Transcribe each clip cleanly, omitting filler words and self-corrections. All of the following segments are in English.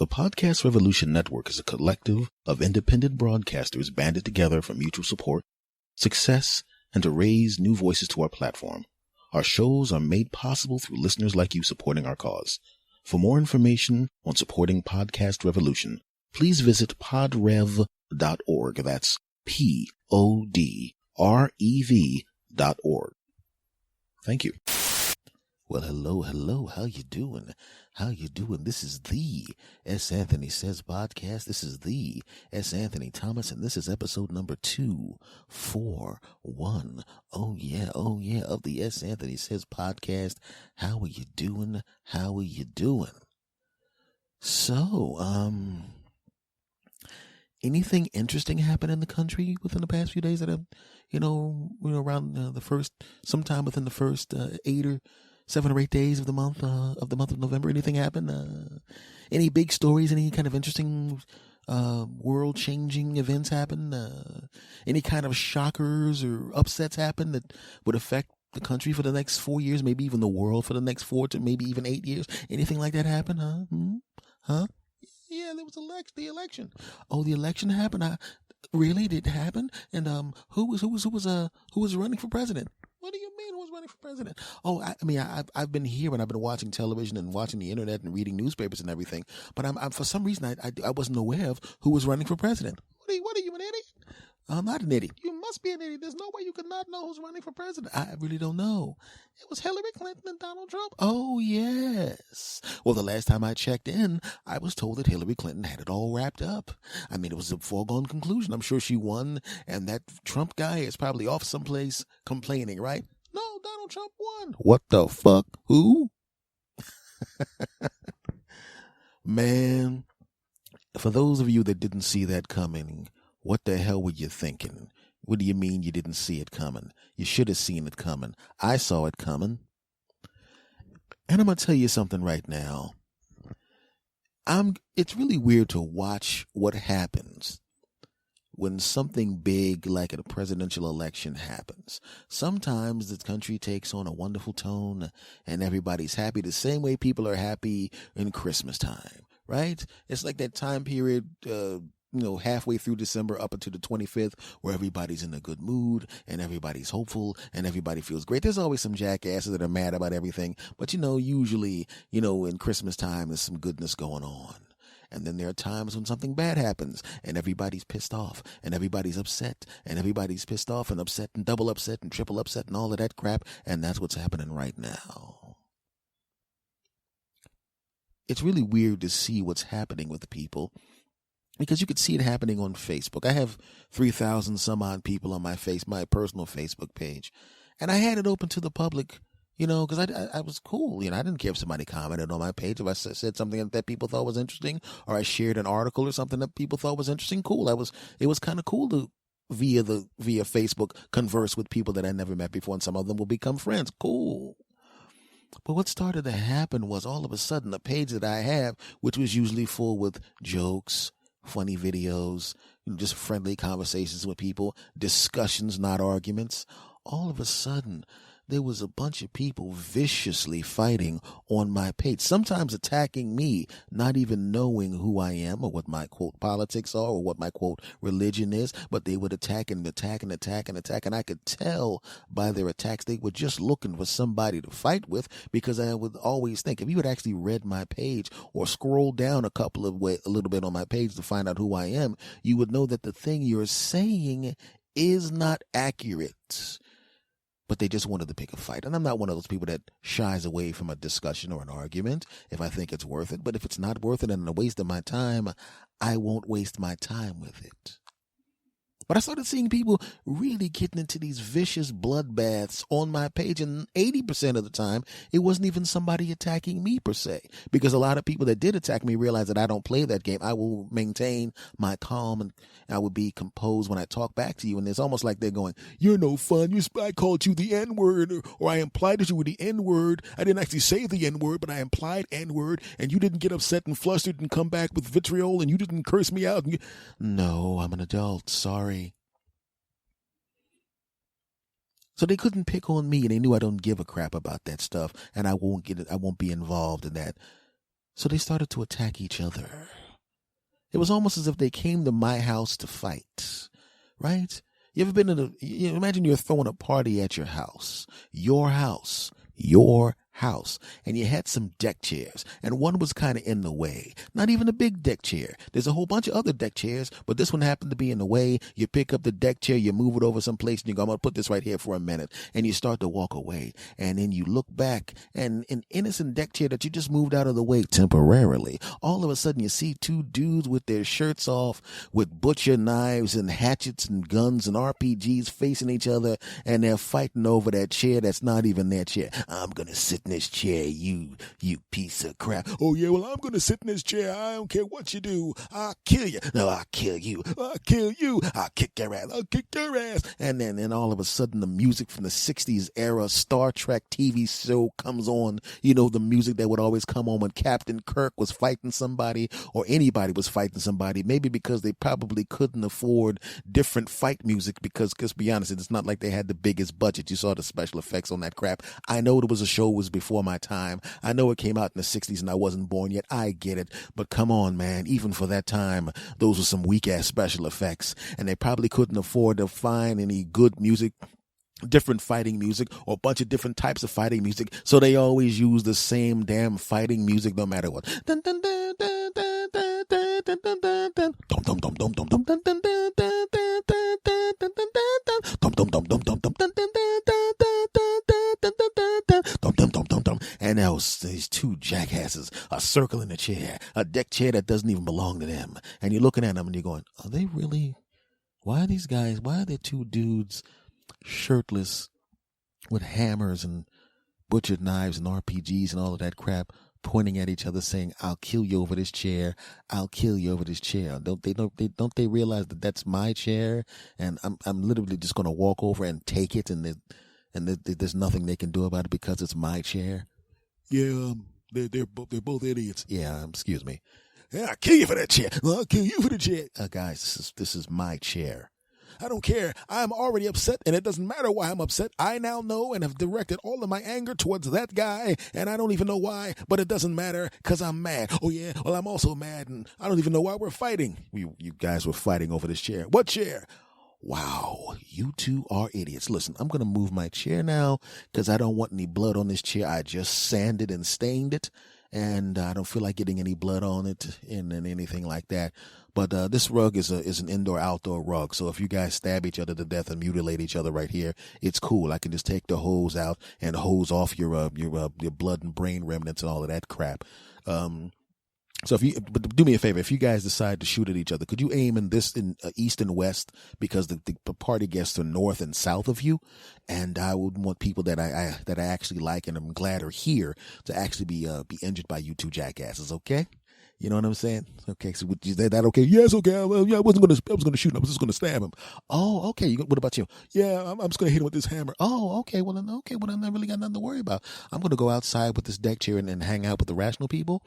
The Podcast Revolution Network is a collective of independent broadcasters banded together for mutual support, success, and to raise new voices to our platform. Our shows are made possible through listeners like you supporting our cause. For more information on supporting Podcast Revolution, please visit podrev.org. That's PODREV.org. Thank you. Well, hello. How you doing? This is the S. Anthony Says podcast. This is the S. Anthony Thomas, and this is episode number 241. Oh yeah, of the S. Anthony Says podcast. How are you doing? So, anything interesting happened in the country within the past few days that have, around sometime within the first 7 or 8 days of the month of November? Anything happen? Any big stories? Any kind of interesting world-changing events happen? Any kind of shockers or upsets happen that would affect the country for the next 4 years, maybe even the world for the next 4 to maybe even 8 years? Anything like that happen? Huh? Yeah, there was the election. Oh, the election happened. Really, did it happen? And who was running for president? What do you mean, who's running for president? Oh, I've been here and I've been watching television and watching the internet and reading newspapers and everything. But I'm for some reason I wasn't aware of who was running for president. What are you, an idiot? I'm not an idiot. You must be an idiot. There's no way you could not know who's running for president. I really don't know. It was Hillary Clinton and Donald Trump. Oh, yes. Well, the last time I checked in, I was told that Hillary Clinton had it all wrapped up. I mean, it was a foregone conclusion. I'm sure she won, and that Trump guy is probably off someplace complaining, right? No, Donald Trump won. What the fuck? Who? Man, for those of you that didn't see that coming, what the hell were you thinking? What do you mean you didn't see it coming? You should have seen it coming. I saw it coming. And I'm going to tell you something right now. It's really weird to watch what happens when something big like a presidential election happens. Sometimes the country takes on a wonderful tone and everybody's happy the same way people are happy in Christmas time, right? It's like that time period, halfway through December up until the 25th, where everybody's in a good mood and everybody's hopeful and everybody feels great. There's always some jackasses that are mad about everything, but usually, in Christmas time, there's some goodness going on. And then there are times when something bad happens and everybody's pissed off and everybody's upset and everybody's pissed off and upset and double upset and triple upset and all of that crap. And that's what's happening right now. It's really weird to see what's happening with people, because you could see it happening on Facebook. I have 3,000 some odd people on my personal Facebook page. And I had it open to the public, because I was cool. I didn't care if somebody commented on my page. If I said something that people thought was interesting, or I shared an article or something that people thought was interesting, cool. It was kind of cool to, via Facebook, converse with people that I never met before, and some of them will become friends. Cool. But what started to happen was all of a sudden the page that I have, which was usually full with jokes, funny videos, just friendly conversations with people, discussions, not arguments. All of a sudden, there was a bunch of people viciously fighting on my page, sometimes attacking me, not even knowing who I am or what my, quote, politics are or what my, quote, religion is, but they would attack. And I could tell by their attacks they were just looking for somebody to fight with, because I would always think, if you had actually read my page or scrolled down a little bit on my page to find out who I am, you would know that the thing you're saying is not accurate. But they just wanted to pick a fight. And I'm not one of those people that shies away from a discussion or an argument if I think it's worth it. But if it's not worth it and a waste of my time, I won't waste my time with it. But I started seeing people really getting into these vicious bloodbaths on my page. And 80% of the time, it wasn't even somebody attacking me per se. Because a lot of people that did attack me realize that I don't play that game. I will maintain my calm and I will be composed when I talk back to you. And it's almost like they're going, "You're no fun. I called you the N-word, or I implied that you were the N-word. I didn't actually say the N-word, but I implied N-word. And you didn't get upset and flustered and come back with vitriol, and you didn't curse me out." No, I'm an adult. Sorry. So they couldn't pick on me, and they knew I don't give a crap about that stuff, and I won't be involved in that. So they started to attack each other. It was almost as if they came to my house to fight, right? You ever been imagine you're throwing a party at your house, and you had some deck chairs, and one was kind of in the way. Not even a big deck chair. There's a whole bunch of other deck chairs, but this one happened to be in the way. You pick up the deck chair, you move it over someplace, and you go, I'm going to put this right here for a minute, and you start to walk away. And then you look back, and an innocent deck chair that you just moved out of the way temporarily, all of a sudden you see two dudes with their shirts off, with butcher knives and hatchets and guns and RPGs facing each other, and they're fighting over that chair that's not even their chair. I'm going to sit in this chair, you piece of crap. Oh, yeah, well, I'm going to sit in this chair. I don't care what you do. I'll kill you. No, I'll kill you. I'll kill you. I'll kick your ass. I'll kick your ass. And then all of a sudden, the music from the 60s era Star Trek TV show comes on. You know, the music that would always come on when Captain Kirk was fighting somebody or anybody was fighting somebody. Maybe because they probably couldn't afford different fight music because, let's be honest, it's not like they had the biggest budget. You saw the special effects on that crap. I know it was a show was before my time. I know it came out in the 60s and I wasn't born yet. I get it. But come on, man. Even for that time, those were some weak-ass special effects. And they probably couldn't afford to find any good music, different fighting music, or a bunch of different types of fighting music. So they always use the same damn fighting music no matter what. Dun, dun, dun, dun, dun, dun, dun, dun, dun, dun, dun. Dum, dum, dum, dum, dum, dum, dun, dun, dun, dun, dun, dun, dun, dun, dun, dun. Dum, dum, dum, dum, dum, dum, dun, dun, dun, dun, dun, dun, dun, dun, dun, dun. Dum, dum, dum, dum, dum. And now these two jackasses are circling a chair, a deck chair that doesn't even belong to them. And you're looking at them and you're going, are they really? Why are there two dudes shirtless with hammers and butchered knives and RPGs and all of that crap, pointing at each other saying, I'll kill you over this chair. I'll kill you over this chair. Don't they realize that that's my chair? And I'm literally just going to walk over and take it. And there's nothing they can do about it because it's my chair. Yeah, they're both idiots. Yeah, excuse me. Yeah, I'll kill you for that chair. I'll kill you for the chair. Guys, this is my chair. I don't care. I'm already upset, and it doesn't matter why I'm upset. I now know and have directed all of my anger towards that guy, and I don't even know why, but it doesn't matter because I'm mad. Oh, yeah, well, I'm also mad, and I don't even know why we're fighting. You guys were fighting over this chair. What chair? Wow, you two are idiots. Listen, I'm going to move my chair now because I don't want any blood on this chair. I just sanded and stained it, and I don't feel like getting any blood on it and anything like that. But this rug is an indoor-outdoor rug, so if you guys stab each other to death and mutilate each other right here, it's cool. I can just take the hose out and hose off your blood and brain remnants and all of that crap. So but do me a favor, if you guys decide to shoot at each other, could you aim in east and west, because the party guests are north and south of you, and I would want people that I actually like and I'm glad are here to actually be injured by you two jackasses. Okay. You know what I'm saying? Okay, so is that okay? Yes, okay. Well, yeah, I was gonna shoot him. I was just gonna stab him. Oh, okay. What about you? Yeah, I'm just gonna hit him with this hammer. Oh, okay. Well, then I really got nothing to worry about. I'm gonna go outside with this deck chair and hang out with the rational people,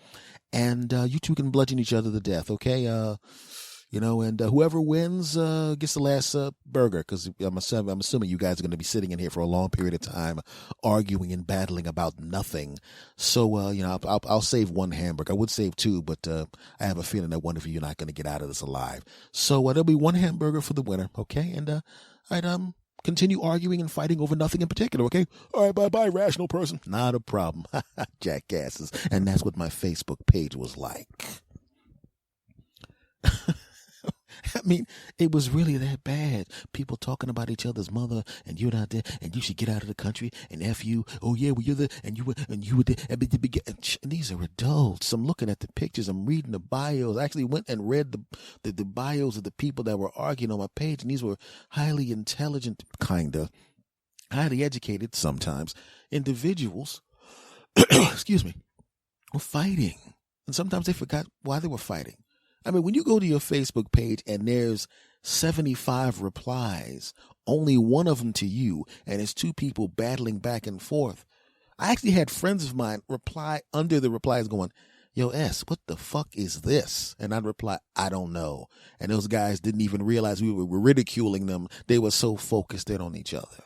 and you two can bludgeon each other to death. Okay. And whoever wins gets the last burger, because I'm assuming you guys are going to be sitting in here for a long period of time arguing and battling about nothing. So, I'll save one hamburger. I would save two, but I have a feeling that one of you are not going to get out of this alive. So there'll be one hamburger for the winner, okay? And I'd continue arguing and fighting over nothing in particular, okay? All right, bye-bye, rational person. Not a problem. Jackasses. And that's what my Facebook page was like. I mean, it was really that bad. People talking about each other's mother, and you're not there, and you should get out of the country, and F you. Oh, yeah, well, you're there, and you were there. And these are adults. I'm looking at the pictures. I'm reading the bios. I actually went and read the bios of the people that were arguing on my page, and these were highly intelligent, highly educated, sometimes, individuals, excuse me, were fighting. And sometimes they forgot why they were fighting. I mean, when you go to your Facebook page and there's 75 replies, only one of them to you, and it's two people battling back and forth. I actually had friends of mine reply under the replies going, yo, S, what the fuck is this? And I'd reply, I don't know. And those guys didn't even realize we were ridiculing them. They were so focused in on each other.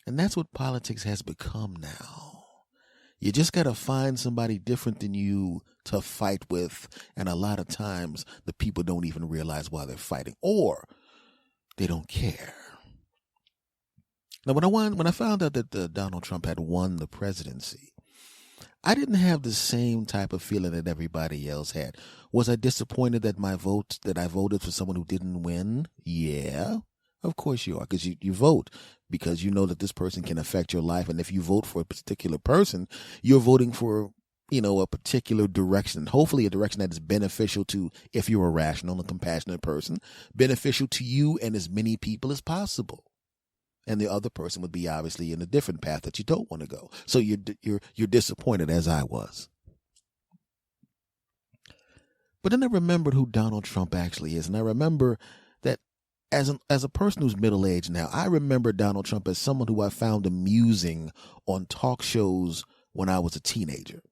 And that's what politics has become now. You just got to find somebody different than you to fight with. And a lot of times the people don't even realize why they're fighting, or they don't care. Now, when I found out that Donald Trump had won the presidency, I didn't have the same type of feeling that everybody else had. Was I disappointed that I voted for someone who didn't win? Yeah, of course you are, because you vote because you know that this person can affect your life. And if you vote for a particular person, you're voting for, a particular direction, hopefully a direction that is beneficial to, if you're a rational and compassionate person, beneficial to you and as many people as possible. And the other person would be obviously in a different path that you don't want to go. So you're disappointed, as I was. But then I remembered who Donald Trump actually is, and I remember that as a person who's middle-aged now, I remember Donald Trump as someone who I found amusing on talk shows when I was a teenager.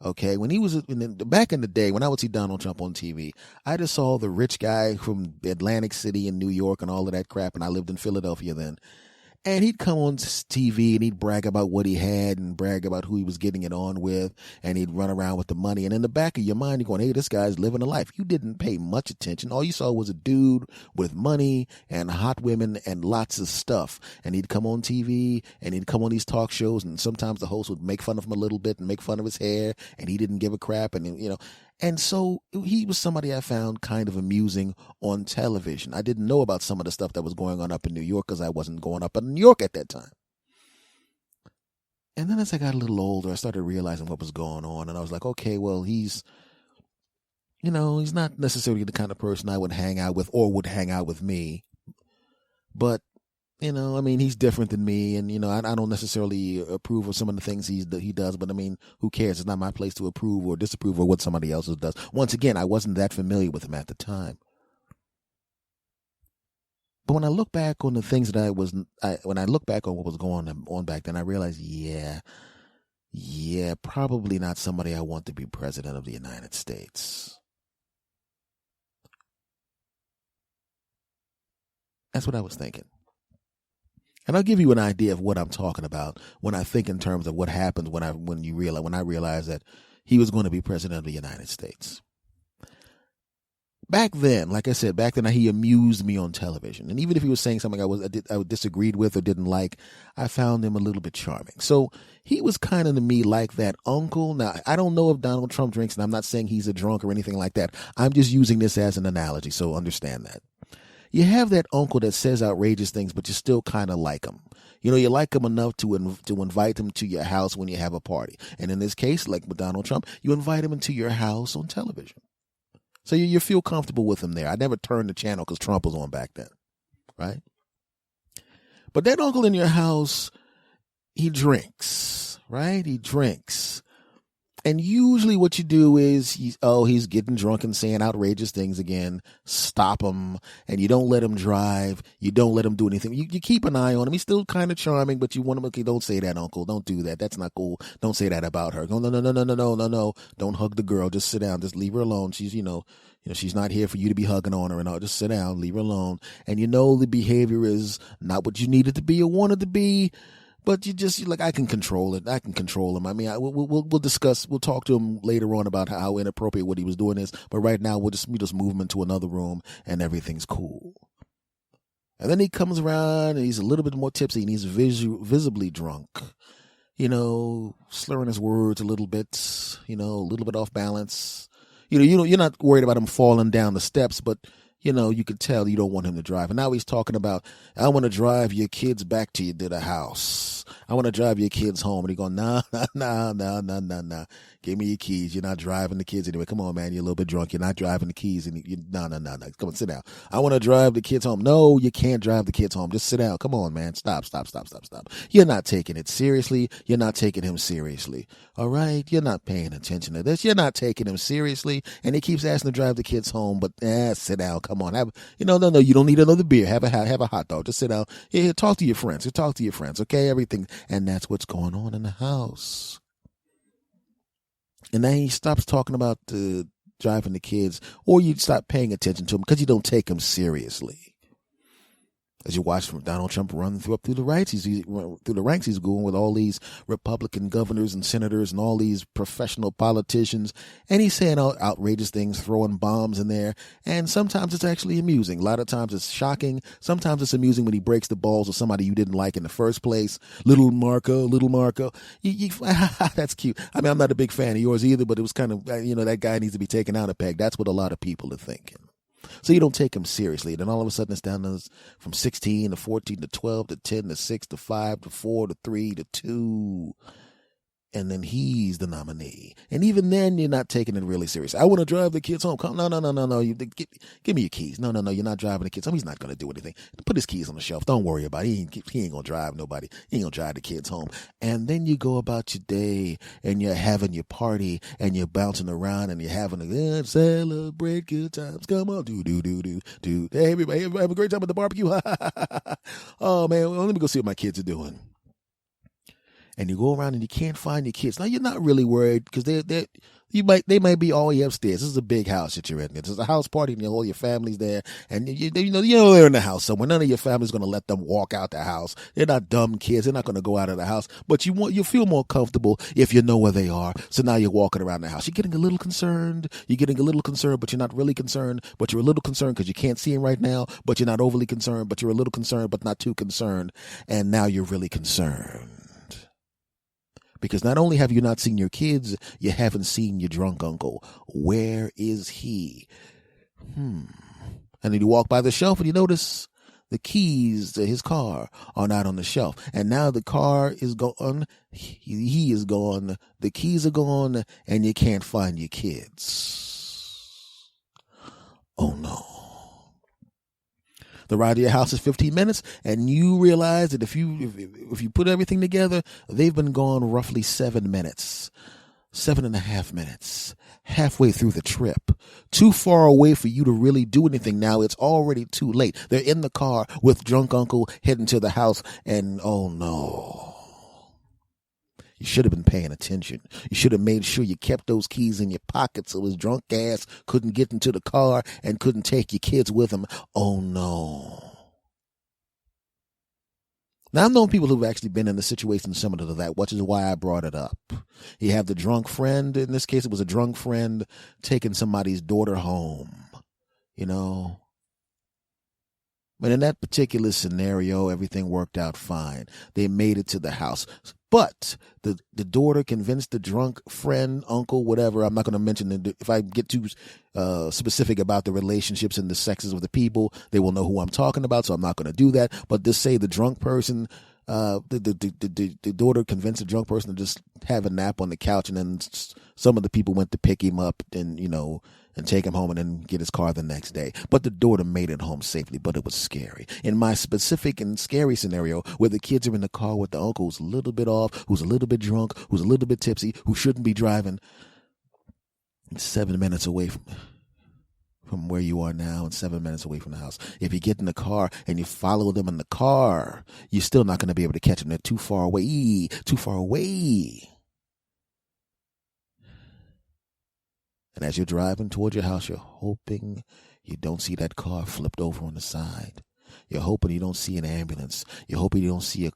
Okay, when he was back in the day, when I would see Donald Trump on TV, I just saw the rich guy from Atlantic City in New York and all of that crap, and I lived in Philadelphia then. And he'd come on TV and he'd brag about what he had and brag about who he was getting it on with. And he'd run around with the money. And in the back of your mind, you're going, hey, this guy's living a life. You didn't pay much attention. All you saw was a dude with money and hot women and lots of stuff. And he'd come on TV and he'd come on these talk shows. And sometimes the host would make fun of him a little bit and make fun of his hair. And he didn't give a crap. And so he was somebody I found kind of amusing on television. I didn't know about some of the stuff that was going on up in New York because I wasn't going up in New York at that time. And then as I got a little older, I started realizing what was going on. And I was like, okay, well, he's not necessarily the kind of person I would hang out with or would hang out with me. But he's different than me, and I don't necessarily approve of some of the things he does. But who cares? It's not my place to approve or disapprove of what somebody else does. Once again, I wasn't that familiar with him at the time. But when I look back on the things that when I look back on what was going on back then, I realized, yeah, probably not somebody I want to be president of the United States. That's what I was thinking. And I'll give you an idea of what I'm talking about when I think in terms of what happens when I realized that he was going to be president of the United States. Back then, like I said, he amused me on television. And even if he was saying something I disagreed with or didn't like, I found him a little bit charming. So he was kind of to me like that uncle. Now, I don't know if Donald Trump drinks, and I'm not saying he's a drunk or anything like that. I'm just using this as an analogy, so understand that. You have that uncle that says outrageous things, but you still kind of like him. You like him enough to invite him to your house when you have a party. And in this case, like with Donald Trump, you invite him into your house on television. So you feel comfortable with him there. I never turned the channel because Trump was on back then, right? But that uncle in your house, he drinks, right? He drinks. And usually what you do is, he's getting drunk and saying outrageous things again. Stop him. And you don't let him drive. You don't let him do anything. You keep an eye on him. He's still kind of charming, but you want him, okay, don't say that, uncle. Don't do that. That's not cool. Don't say that about her. No. Don't hug the girl. Just sit down. Just leave her alone. She's, she's not here for you to be hugging on her and all. Just sit down. Leave her alone. And the behavior is not what you need it to be or want it to be. But I can control it. I can control him. We'll discuss. We'll talk to him later on about how inappropriate what he was doing is. But right now, we just move him into another room and everything's cool. And then he comes around and he's a little bit more tipsy and he's visibly drunk. Slurring his words a little bit. A little bit off balance. You're not worried about him falling down the steps, but you could tell you don't want him to drive. And now he's talking about, I want to drive your kids back to the house. I want to drive your kids home. And he's going, nah. Give me your keys. You're not driving the kids anyway. Come on, man. You're a little bit drunk. You're not driving the keys. And no. Come on, sit down. I want to drive the kids home. No, you can't drive the kids home. Just sit down. Come on, man. Stop. You're not taking it seriously. You're not taking him seriously. All right? You're not paying attention to this. You're not taking him seriously. And he keeps asking to drive the kids home, but sit down. Come on. No. You don't need another beer. Have a hot dog. Just sit down. Yeah, talk to your friends. Okay? Everything. And that's what's going on in the house. And then he stops talking about driving the kids, or you stop paying attention to him because you don't take him seriously. As you watch from Donald Trump run through the ranks, he's going with all these Republican governors and senators and all these professional politicians, and he's saying outrageous things, throwing bombs in there. And sometimes it's actually amusing. A lot of times it's shocking. Sometimes it's amusing when he breaks the balls of somebody you didn't like in the first place. Little Marco. That's cute. I mean, I'm not a big fan of yours either, but it was kind of, that guy needs to be taken out a peg. That's what a lot of people are thinking. So you don't take him seriously. Then all of a sudden it's down to from 16 to 14 to 12 to 10 to 6 to 5 to 4 to 3 to 2. And then he's the nominee. And even then, you're not taking it really serious. I want to drive the kids home. No. Give me your keys. No. You're not driving the kids home. He's not going to do anything. Put his keys on the shelf. Don't worry about it. He ain't going to drive nobody. He ain't going to drive the kids home. And then you go about your day and you're having your party and you're bouncing around and you're having a celebrate good times. Come on. Do. Hey, everybody have a great time at the barbecue. Oh, man. Well, let me go see what my kids are doing. And you go around and you can't find your kids. Now you're not really worried because they might be all the way upstairs. This is a big house that you're in. It's a house party and all your family's there, and they're in the house somewhere. None of your family's going to let them walk out the house. They're not dumb kids. They're not going to go out of the house. But you feel more comfortable if you know where they are. So now you're walking around the house. You're getting a little concerned. But you're not really concerned. But you're a little concerned because you can't see him right now. But you're not overly concerned. But you're a little concerned, but not too concerned. And now you're really concerned. Because not only have you not seen your kids, you haven't seen your drunk uncle. Where is he? And then you walk by the shelf and you notice the keys to his car are not on the shelf. And now the car is gone. He is gone. The keys are gone and you can't find your kids. Oh no. The ride to your house is 15 minutes, and you realize that if you put everything together, they've been gone roughly 7 minutes, 7.5 minutes, halfway through the trip. Too far away for you to really do anything now. It's already too late. They're in the car with drunk uncle heading to the house, and oh no. You should have been paying attention. You should have made sure you kept those keys in your pocket so his drunk ass couldn't get into the car and couldn't take your kids with him. Oh, no. Now, I've known people who've actually been in a situation similar to that, which is why I brought it up. You have the drunk friend. In this case, it was a drunk friend taking somebody's daughter home, But in that particular scenario, everything worked out fine. They made it to the house. But the daughter convinced the drunk friend, uncle, whatever. I'm not going to mention it. If I get too specific about the relationships and the sexes of the people, they will know who I'm talking about. So I'm not going to do that. But just say the drunk person, the daughter convinced the drunk person to just have a nap on the couch. And then some of the people went to pick him up and, and take him home and then get his car the next day. But the daughter made it home safely, but it was scary. In my specific and scary scenario, where the kids are in the car with the uncle who's a little bit off, who's a little bit drunk, who's a little bit tipsy, who shouldn't be driving, 7 minutes away from where you are now and 7 minutes away from the house. If you get in the car and you follow them in the car, you're still not going to be able to catch them. They're too far away. And as you're driving toward your house, you're hoping you don't see that car flipped over on the side. You're hoping you don't see an ambulance. You're hoping you don't see a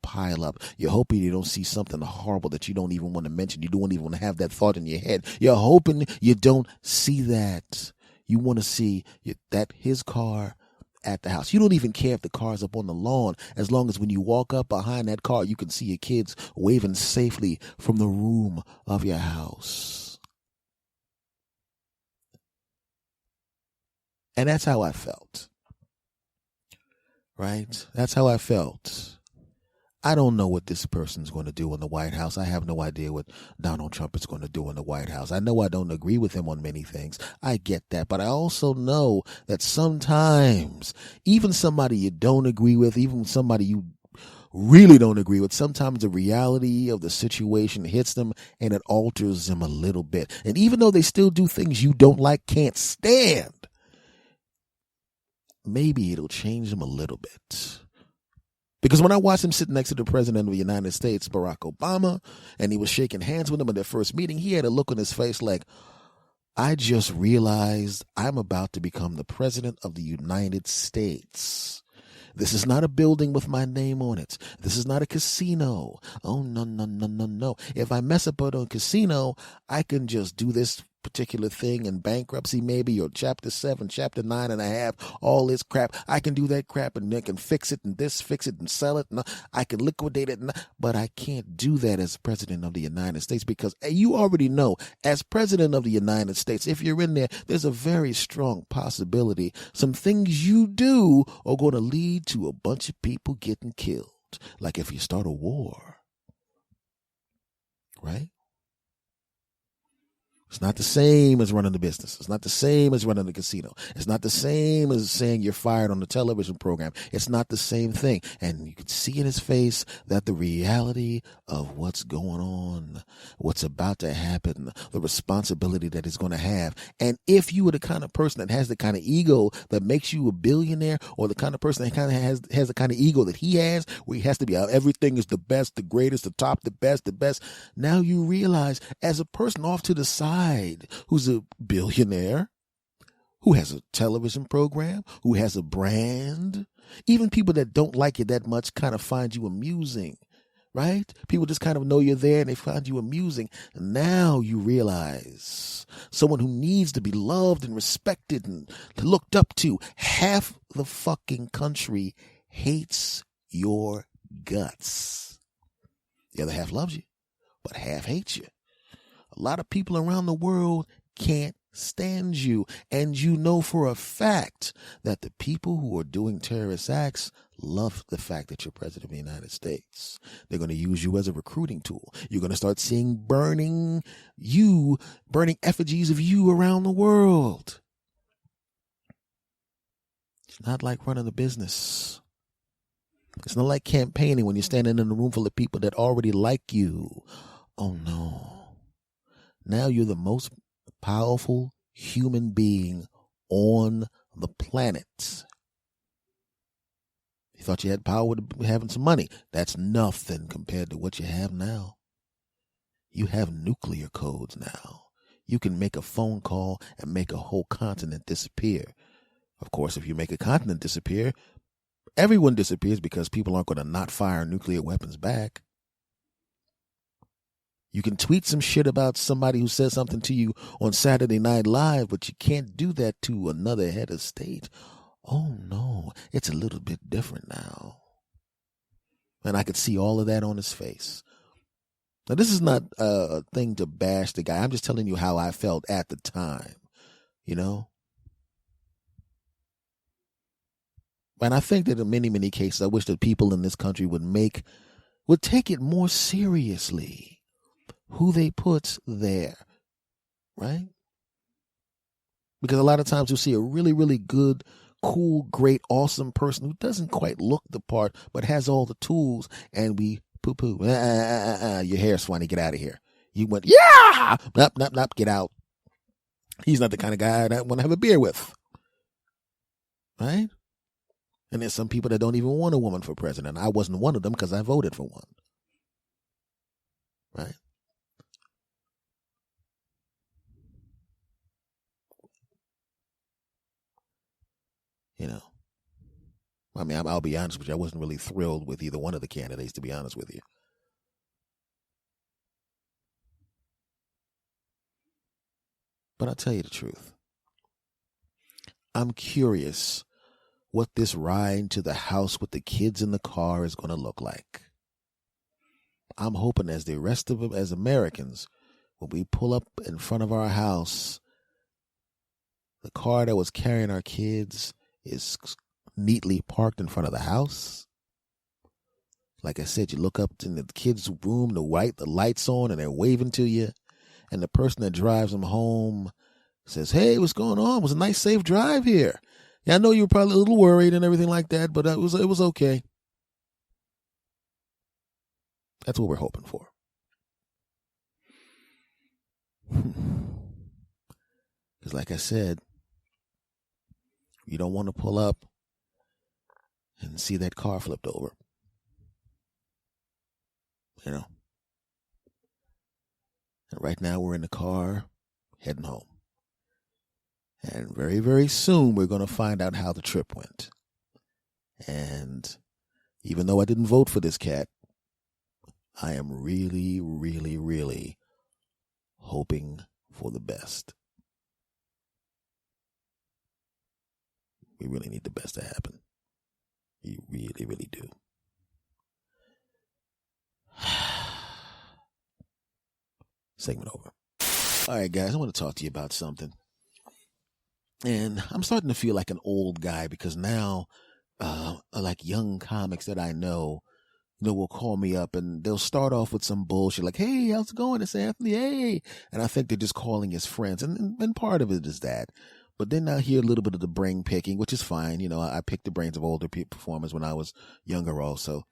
pileup. You're hoping you don't see something horrible that you don't even want to mention. You don't even want to have that thought in your head. You're hoping you don't see that. You want to see that his car at the house. You don't even care if the car's up on the lawn, as long as when you walk up behind that car, you can see your kids waving safely from the room of your house. And that's how I felt, right? That's how I felt. I don't know what this person's going to do in the White House. I have no idea what Donald Trump is going to do in the White House. I know I don't agree with him on many things. I get that. But I also know that sometimes, even somebody you don't agree with, even somebody you really don't agree with, sometimes the reality of the situation hits them and it alters them a little bit. And even though they still do things you don't like, can't stand, maybe it'll change them a little bit. Because when I watched him sit next to the president of the United States, Barack Obama, and he was shaking hands with him in their first meeting, he had a look on his face like, I just realized I'm about to become the president of the United States. This is not a building with my name on it. This is not a casino. Oh, no, no, no, no, no. If I mess up on a casino, I can just do this particular thing in bankruptcy maybe, or chapter 7, chapter 9.5, all this crap. I can do that crap and I can fix it and this, fix it and sell it. And I can liquidate it. But I can't do that as president of the United States, because you already know, as president of the United States, if you're in there, there's a very strong possibility some things you do are going to lead to a bunch of people getting killed. Like if you start a war, right? It's not the same as running the business. It's not the same as running the casino. It's not the same as saying you're fired on the television program. It's not the same thing. And you can see in his face that the reality of what's going on, what's about to happen, the responsibility that he's going to have. And if you were the kind of person that has the kind of ego that makes you a billionaire, or the kind of person that kind of has the kind of ego that he has, where he has to be everything is the best, the greatest, the top, the best. Now you realize, as a person off to the side, who's a billionaire, who has a television program, who has a brand, even people that don't like you that much kind of find you amusing, right? People just kind of know you're there and they find you amusing. Now you realize someone who needs to be loved and respected and looked up to. Half the fucking country hates your guts. The other half loves you, but half hates you. A lot of people around the world can't stand you. And you know for a fact that the people who are doing terrorist acts love the fact that you're president of the United States. They're going to use you as a recruiting tool. You're going to start seeing burning effigies of you around the world. It's not like running a business. It's not like campaigning when you're standing in a room full of people that already like you. Oh no. Now you're the most powerful human being on the planet. You thought you had power with having some money. That's nothing compared to what you have now. You have nuclear codes now. You can make a phone call and make a whole continent disappear. Of course, if you make a continent disappear, everyone disappears, because people aren't going to not fire nuclear weapons back. You can tweet some shit about somebody who says something to you on Saturday Night Live, but you can't do that to another head of state. Oh no, it's a little bit different now. And I could see all of that on his face. Now, this is not a thing to bash the guy. I'm just telling you how I felt at the time, you know? And I think that in many, many cases, I wish that people in this country would take it more seriously. Who they put there, right? Because a lot of times you'll see a really, really good, cool, great, awesome person who doesn't quite look the part, but has all the tools, and we poo-poo. Your hair's funny, get out of here. You went, yeah! Nope, get out. He's not the kind of guy that I want to have a beer with, right? And there's some people that don't even want a woman for president. I wasn't one of them because I voted for one, right? You know, I mean, I'll be honest with you. I wasn't really thrilled with either one of the candidates, to be honest with you. But I'll tell you the truth. I'm curious what this ride to the house with the kids in the car is going to look like. I'm hoping, as the rest of them, as Americans, when we pull up in front of our house, the car that was carrying our kids is neatly parked in front of the house. Like I said, you look up in the kids' room, the lights on, and they're waving to you. And the person that drives them home says, "Hey, what's going on? It was a nice, safe drive here. Yeah, I know you were probably a little worried and everything like that, but it was okay." That's what we're hoping for. Because like I said, you don't want to pull up and see that car flipped over. You know. And right now we're in the car heading home. And very, very soon we're going to find out how the trip went. And even though I didn't vote for this cat, I am really, really, really hoping for the best. We really need the best to happen. You really, really do. Segment over. All right, guys, I want to talk to you about something. And I'm starting to feel like an old guy because now, like young comics that I know, will call me up and they'll start off with some bullshit like, "Hey, how's it going? It's Anthony. Hey." And I think they're just calling as friends. And part of it is that. But then I hear a little bit of the brain picking, which is fine. I picked the brains of older performers when I was younger also.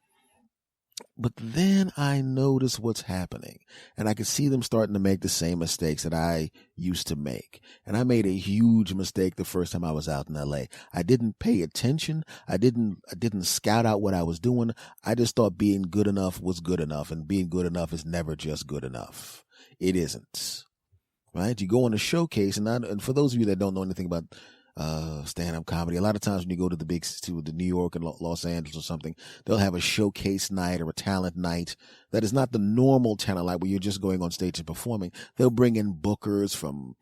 But then I notice what's happening, and I can see them starting to make the same mistakes that I used to make. And I made a huge mistake the first time I was out in LA. I didn't pay attention. I didn't scout out what I was doing. I just thought being good enough was good enough, and being good enough is never just good enough. It isn't. Right? You go on a showcase, and for those of you that don't know anything about stand-up comedy, a lot of times when you go to the New York and Los Angeles or something, they'll have a showcase night or a talent night that is not the normal talent night where you're just going on stage and performing. They'll bring in bookers from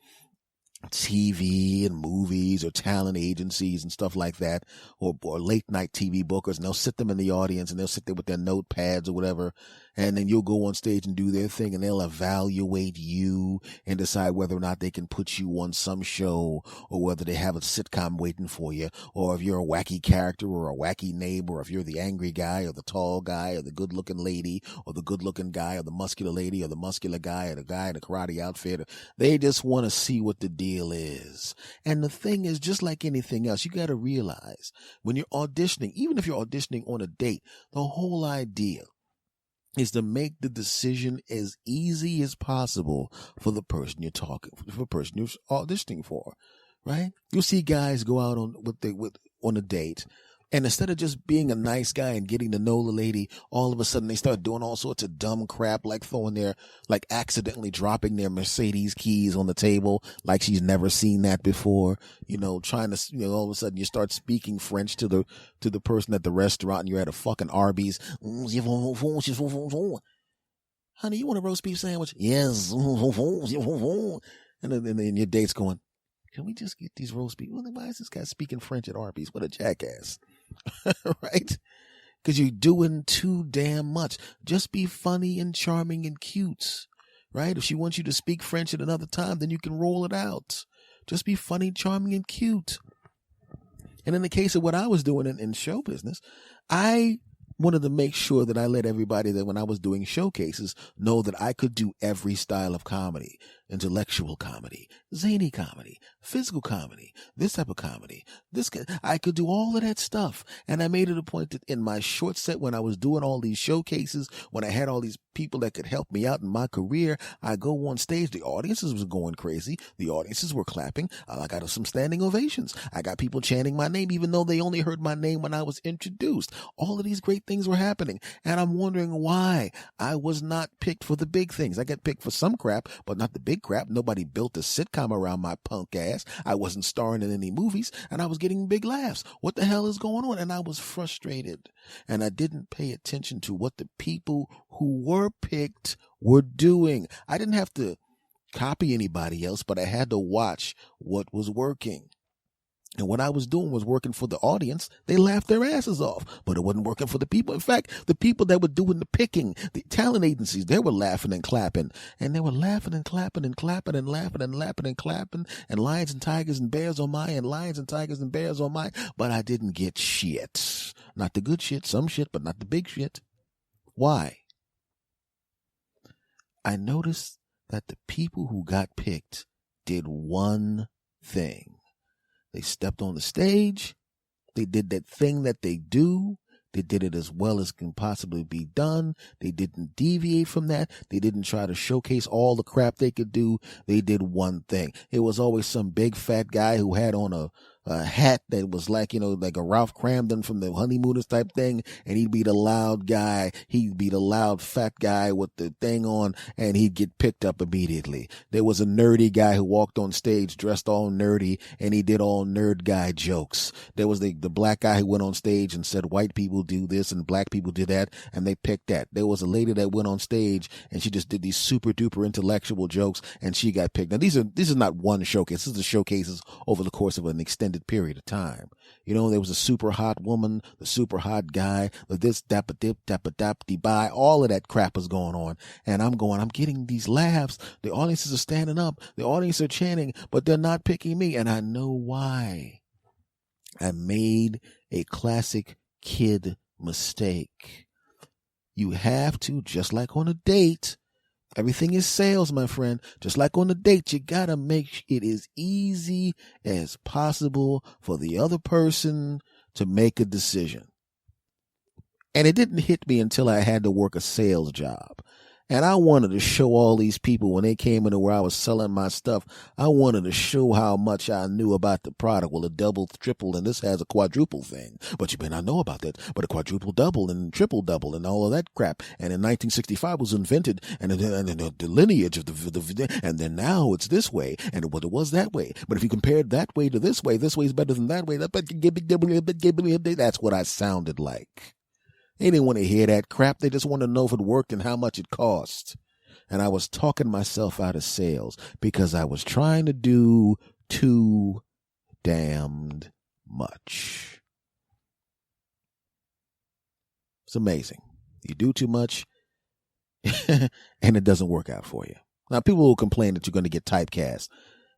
TV and movies or talent agencies and stuff like that, or late night TV bookers, and they'll sit them in the audience and they'll sit there with their notepads or whatever, and then you'll go on stage and do their thing, and they'll evaluate you and decide whether or not they can put you on some show, or whether they have a sitcom waiting for you, or if you're a wacky character or a wacky neighbor, or if you're the angry guy or the tall guy or the good looking lady or the good looking guy or the muscular lady or the muscular guy or the guy in the karate outfit. They just want to see what the deal is. And the thing is, just like anything else, you got to realize when you're auditioning, even if you're auditioning on a date, the whole idea is to make the decision as easy as possible for the person you're auditioning for, right? You'll see guys go out on a date, and instead of just being a nice guy and getting to know the lady, all of a sudden they start doing all sorts of dumb crap, like accidentally dropping their Mercedes keys on the table, like she's never seen that before. Trying to, all of a sudden you start speaking French to the person at the restaurant, and you're at a fucking Arby's. Honey, you want a roast beef sandwich? Yes. And then your date's going, "Can we just get these roast beef? Why is this guy speaking French at Arby's? What a jackass." Right? Because you're doing too damn much. Just be funny and charming and cute. Right? If she wants you to speak French at another time, then you can roll it out. Just be funny, charming, and cute. And in the case of what I was doing in show business, I wanted to make sure that I let everybody that when I was doing showcases know that I could do every style of comedy. Intellectual comedy, zany comedy, physical comedy, this type of comedy. I could do all of that stuff. And I made it a point that in my short set, when I was doing all these showcases, when I had all these people that could help me out in my career, I go on stage. The audiences was going crazy. The audiences were clapping. I got some standing ovations. I got people chanting my name, even though they only heard my name when I was introduced. All of these great things were happening. And I'm wondering why I was not picked for the big things. I got picked for some crap, but not the big crap. Nobody built a sitcom around my punk ass. I wasn't starring in any movies, and I was getting big laughs. What the hell is going on? And I was frustrated, and I didn't pay attention to what the people who were picked were doing. I didn't have to copy anybody else, but I had to watch what was working. And what I was doing was working for the audience. They laughed their asses off, but it wasn't working for the people. In fact, the people that were doing the picking, the talent agencies, they were laughing and clapping, and they were laughing and clapping and clapping and laughing and laughing and clapping, and lions and tigers and bears on my, and lions and tigers and bears on my, but I didn't get shit. Not the good shit, some shit, but not the big shit. Why? I noticed that the people who got picked did one thing. They stepped on the stage. They did that thing that they do. They did it as well as can possibly be done. They didn't deviate from that. They didn't try to showcase all the crap they could do. They did one thing. It was always some big fat guy who had on hat that was like, like a Ralph Cramden from the Honeymooners type thing. And he'd be the loud guy. He'd be the loud fat guy with the thing on, and he'd get picked up immediately. There was a nerdy guy who walked on stage dressed all nerdy, and he did all nerd guy jokes. There was the black guy who went on stage and said white people do this and black people do that, and they picked that. There was a lady that went on stage and she just did these super duper intellectual jokes, and she got picked. Now this is not one showcase. This is the showcases over the course of an extended period of time. There was a super hot woman, the super hot guy, the this dappa dip dappa dap de bye, all of that crap is going on. And I'm getting these laughs. The audiences are standing up. The audience are chanting, but they're not picking me. And I know why. I made a classic kid mistake. You have to, just like on a date, everything is sales, my friend. Just like on a date, you gotta make it as easy as possible for the other person to make a decision. And it didn't hit me until I had to work a sales job. And I wanted to show all these people when they came into where I was selling my stuff, I wanted to show how much I knew about the product. Well, a double, triple, and this has a quadruple thing. But you may not know about that. But a quadruple double and triple double and all of that crap. And in 1965 was invented, and the lineage of and then now it's this way, and it was that way. But if you compared that way to this way is better than that way. That's what I sounded like. They didn't want to hear that crap. They just wanted to know if it worked and how much it cost. And I was talking myself out of sales because I was trying to do too damned much. It's amazing. You do too much and it doesn't work out for you. Now, people will complain that you're going to get typecast.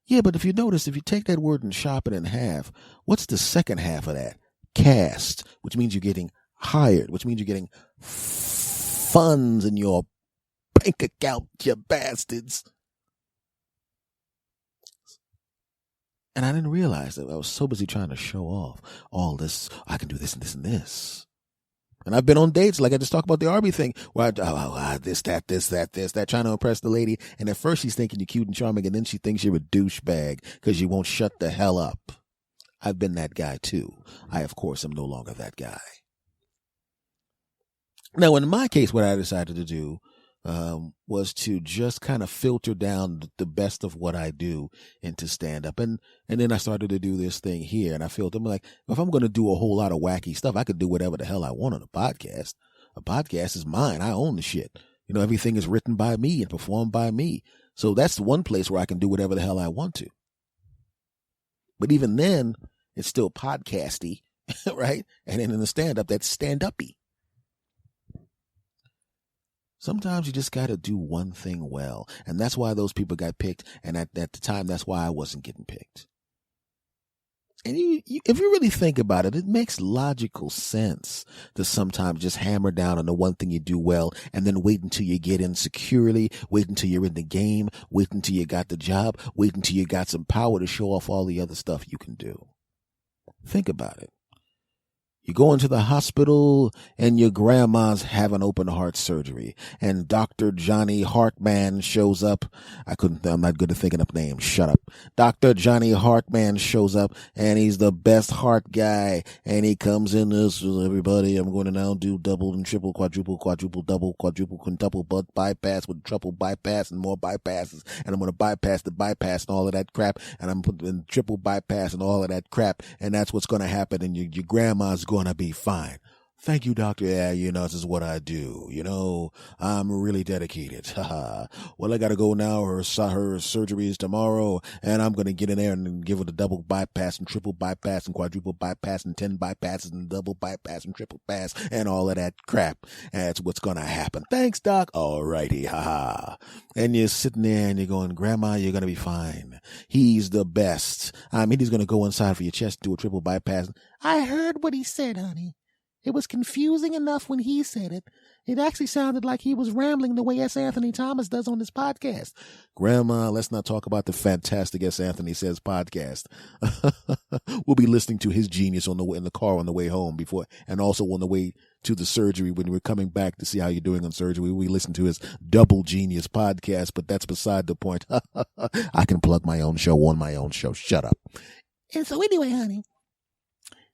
Yeah, but if you notice, if you take that word and chop it in half, what's the second half of that? Cast, which means you're getting hired, which means you're getting funds in your bank account, you bastards. And I didn't realize that I was so busy trying to show off all this. I can do this and this and this. And I've been on dates, like I just talked about the Arby thing, where this, that, trying to impress the lady. And at first she's thinking you're cute and charming, and then she thinks you're a douchebag because you won't shut the hell up. I've been that guy too. I, of course, am no longer that guy. Now, in my case, what I decided to do was to just kind of filter down the best of what I do into stand-up. And then I started to do this thing here, and I felt, I'm like, if I'm going to do a whole lot of wacky stuff, I could do whatever the hell I want on a podcast. A podcast is mine. I own the shit. Everything is written by me and performed by me. So that's the one place where I can do whatever the hell I want to. But even then, it's still podcasty, right? And then in the stand-up, that's stand-uppy. Sometimes you just got to do one thing well. And that's why those people got picked. And at the time, that's why I wasn't getting picked. And if you really think about it, it makes logical sense to sometimes just hammer down on the one thing you do well and then wait until you get in securely, wait until you're in the game, wait until you got the job, wait until you got some power to show off all the other stuff you can do. Think about it. You go into the hospital and your grandma's having open heart surgery and Dr. Johnny Hartman shows up. I'm not good at thinking up names. Shut up. Dr. Johnny Hartman shows up and he's the best heart guy. And he comes in this, everybody, I'm going to now do double and triple, quadruple, double, quadruple, quintuple, but bypass with triple bypass and more bypasses. And I'm going to bypass the bypass and all of that crap. And I'm putting triple bypass and all of that crap. And that's what's going to happen. And your grandma's going to be fine. Thank you, doctor. Yeah, this is what I do. I'm really dedicated. Well, I got to go now. Her surgery is tomorrow, and I'm going to get in there and give her the double bypass and triple bypass and quadruple bypass and 10 bypasses and double bypass and triple pass and all of that crap. That's what's going to happen. Thanks, doc. All righty. And you're sitting there and you're going, Grandma, you're going to be fine. He's the best. He's going to go inside for your chest, do a triple bypass. I heard what he said, honey. It was confusing enough when he said it. It actually sounded like he was rambling the way S. Anthony Thomas does on this podcast. Grandma, let's not talk about the fantastic S. Anthony Says podcast. We'll be listening to his genius in the car on the way home and also on the way to the surgery when we're coming back to see how you're doing on surgery. We listen to his Double Genius podcast, but that's beside the point. I can plug my own show on my own show. Shut up. And so anyway, honey,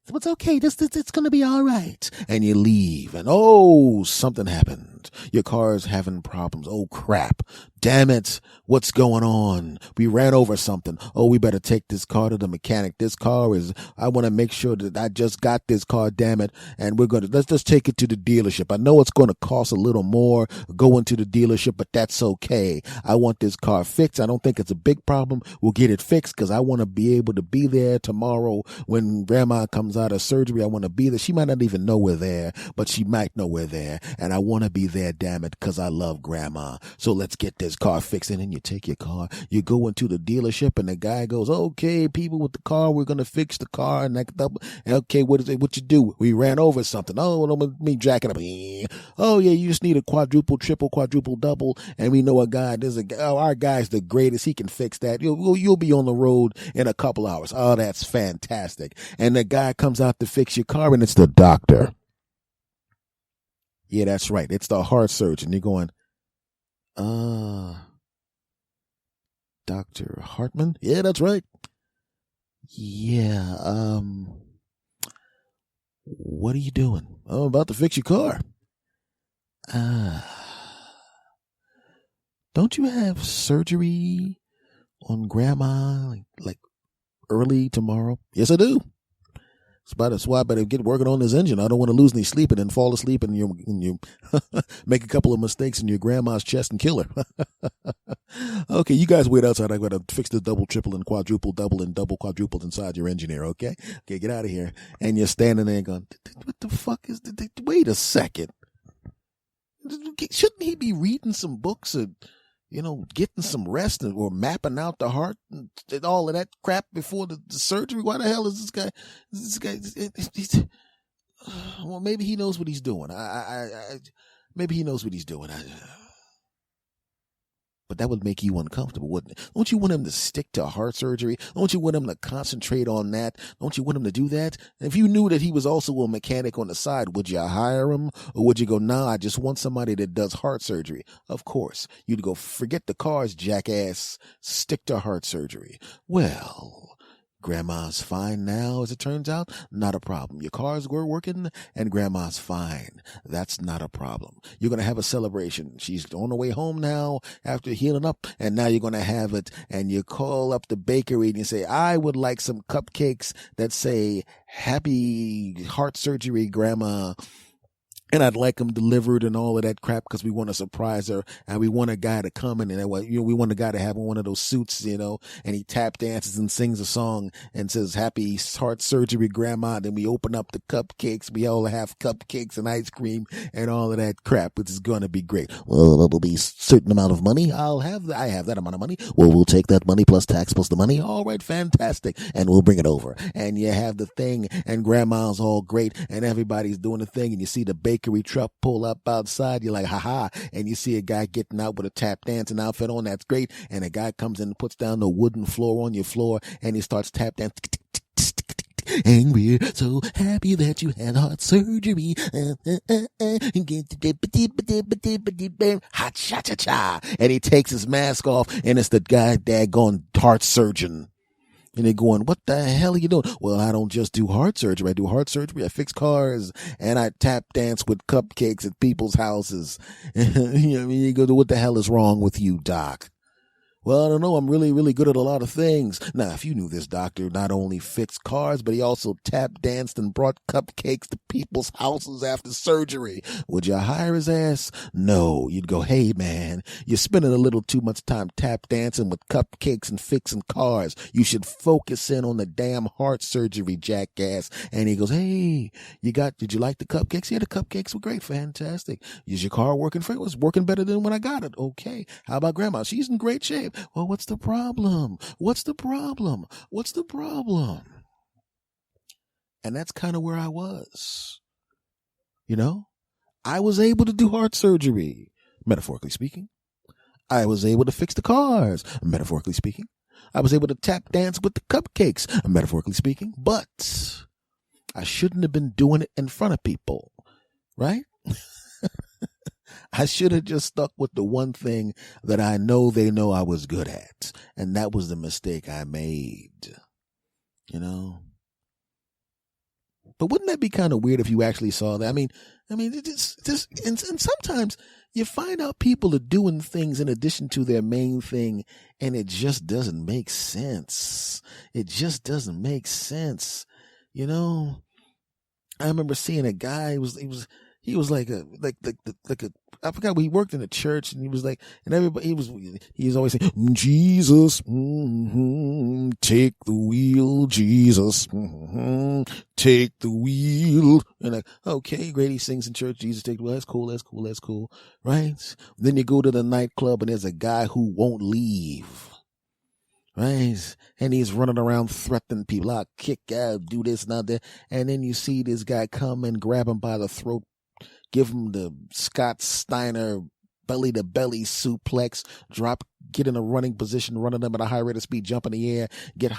so it's okay. It's going to be all right. And you leave. And oh, something happened. Your car's having problems. Oh, crap. Damn it. What's going on? We ran over something. Oh, we better take this car to the mechanic. I want to make sure that I just got this car, damn it. And let's just take it to the dealership. I know it's going to cost a little more going to the dealership, but that's okay. I want this car fixed. I don't think it's a big problem. We'll get it fixed because I want to be able to be there tomorrow when grandma comes out of surgery. I want to be there. She might not even know we're there, but she might know we're there. And I want to be there, damn it, because I love grandma. So let's get this car fixed. And then you take your car, you go into the dealership, and the guy goes, okay, people with the car, we're going to fix the car. And okay, what you do? We ran over something. Oh, let me jack it up. Oh, yeah, you just need a quadruple, triple, quadruple, double. And we know a guy, our guy's the greatest. He can fix that. You'll be on the road in a couple hours. Oh, that's fantastic. And the guy comes out to fix your car, and it's the doctor. Yeah, that's right. It's the heart surgeon. You're going, Dr. Hartman? Yeah, that's right. Yeah, what are you doing? Oh, I'm about to fix your car. Don't you have surgery on grandma like early tomorrow? Yes, I do. That's why I better get working on this engine. I don't want to lose any sleep and then fall asleep and you make a couple of mistakes in your grandma's chest and kill her. Okay, you guys wait outside. I got to fix the double, triple, and quadruple, double, and double, quadruple inside your engine here, okay? Okay, get out of here. And you're standing there going, what the fuck is this? Wait a second. Shouldn't he be reading some books or, getting some rest or mapping out the heart and all of that crap before the surgery? Why the hell is this guy? Well, maybe he knows what he's doing. Maybe he knows what he's doing. But that would make you uncomfortable, wouldn't it? Don't you want him to stick to heart surgery? Don't you want him to concentrate on that? Don't you want him to do that? If you knew that he was also a mechanic on the side, would you hire him? Or would you go, nah, I just want somebody that does heart surgery? Of course. You'd go, forget the cars, jackass. Stick to heart surgery. Well, grandma's fine now, as it turns out. Not a problem. Your cars were working and grandma's fine. That's not a problem. You're going to have a celebration. She's on her way home now after healing up, and now you're going to have it. And you call up the bakery and you say, I would like some cupcakes that say, happy heart surgery, grandma. And I'd like them delivered and all of that crap because we want to surprise her and we want a guy to come in and we want a guy to have one of those suits, and he tap dances and sings a song and says, happy heart surgery, grandma. Then we open up the cupcakes. We all have cupcakes and ice cream and all of that crap, which is going to be great. Well, it'll be a certain amount of money. I have that amount of money. Well, we'll take that money plus tax plus the money. All right, fantastic. And we'll bring it over. And you have the thing and grandma's all great and everybody's doing the thing and you see the bakery truck pull up outside. You're like, haha. And you see a guy getting out with a tap dancing outfit on. That's great. And a guy comes in and puts down the wooden floor on your floor and he starts tap dancing. And we're so happy that you had heart surgery. Ha-cha-cha-cha. And he takes his mask off and it's the guy daggone heart surgeon. And they're going, what the hell are you doing? Well, I don't just do heart surgery. I do heart surgery. I fix cars and I tap dance with cupcakes at people's houses. You go, what the hell is wrong with you, doc? Well, I don't know. I'm really, really good at a lot of things. Now, if you knew this doctor not only fixed cars, but he also tap danced and brought cupcakes to people's houses after surgery, would you hire his ass? No. You'd go, hey, man, you're spending a little too much time tap dancing with cupcakes and fixing cars. You should focus in on the damn heart surgery, jackass. And he goes, hey, did you like the cupcakes? Yeah, the cupcakes were great. Fantastic. Is your car working for you? It was working better than when I got it. Okay. How about grandma? She's in great shape. Well, what's the problem? What's the problem? What's the problem? And that's kind of where I was. I was able to do heart surgery, metaphorically speaking. I was able to fix the cars, metaphorically speaking. I was able to tap dance with the cupcakes, metaphorically speaking. But I shouldn't have been doing it in front of people, right? I should have just stuck with the one thing that I know they know I was good at. And that was the mistake I made. you know. But wouldn't that be kind of weird if you actually saw that? I mean, it's just, and sometimes you find out people are doing things in addition to their main thing, and it just doesn't make sense. It just doesn't make sense, you know. I remember seeing a guy. He was like a I forgot where he worked in a church, and he was like, and everybody he was always saying, Jesus, take the wheel, Jesus, take the wheel, and like, okay, great, he sings in church, Jesus take the wheel, that's cool, right? Then you go to the nightclub, and there's a guy who won't leave. Right? And he's running around threatening people. I'll kick out, do this and that. And then you see this guy come and grab him by the throat, give him the Scott Steiner belly to belly suplex, get in a running position, running them at a high rate of speed, jump in the air, get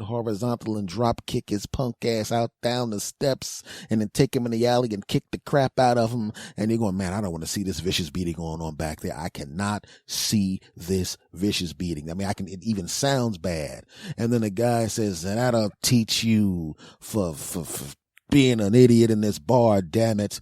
horizontal and drop kick his punk ass out down the steps, and then take him in the alley and kick the crap out of him. And you're going, man, I don't want to see this vicious beating going on back there. I cannot see this vicious beating. I mean, it even sounds bad. And then the guy says, and that'll teach you for being an idiot in this bar, damn it.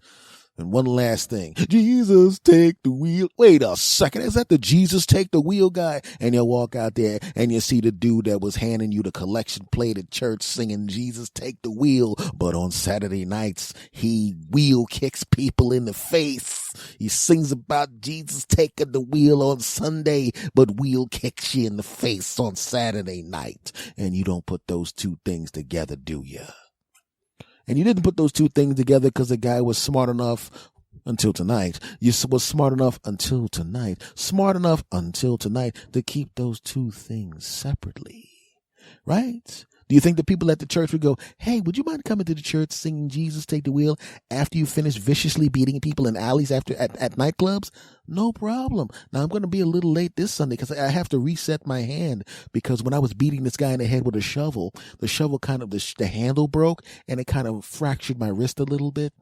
And one last thing, Jesus take the wheel. Wait a second, is that the Jesus take the wheel guy? And you'll walk out there and you see the dude that was handing you the collection plate at church singing Jesus take the wheel. But on Saturday nights, he wheel kicks people in the face. He sings about Jesus taking the wheel on Sunday, but wheel kicks you in the face on Saturday night. And you don't put those two things together, do you? And you didn't put those two things together because the guy was smart enough until tonight. You was smart enough until tonight to keep those two things separately, right? Do you think the people at the church would go, hey, would you mind coming to the church singing Jesus Take the Wheel after you finish viciously beating people in alleys at nightclubs? No problem. Now, I'm going to be a little late this Sunday because I have to reset my hand, because when I was beating this guy in the head with a shovel, the shovel the handle broke and it kind of fractured my wrist a little bit.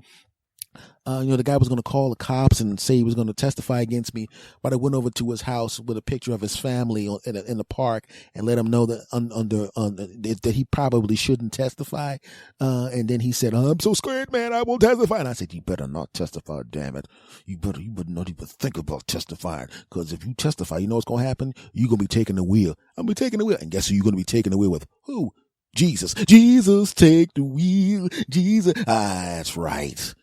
The guy was going to call the cops and say he was going to testify against me, but I went over to his house with a picture of his family in the park and let him know that that he probably shouldn't testify. And then he said, "I'm so scared, man, I won't testify." And I said, "You better not testify, damn it. You better not even think about testifying, because if you testify, you know what's going to happen? You're going to be taking the wheel. I'm going to be taking the wheel. And guess who you're going to be taking the wheel with? Who? Jesus. Jesus, take the wheel. Jesus." That's right.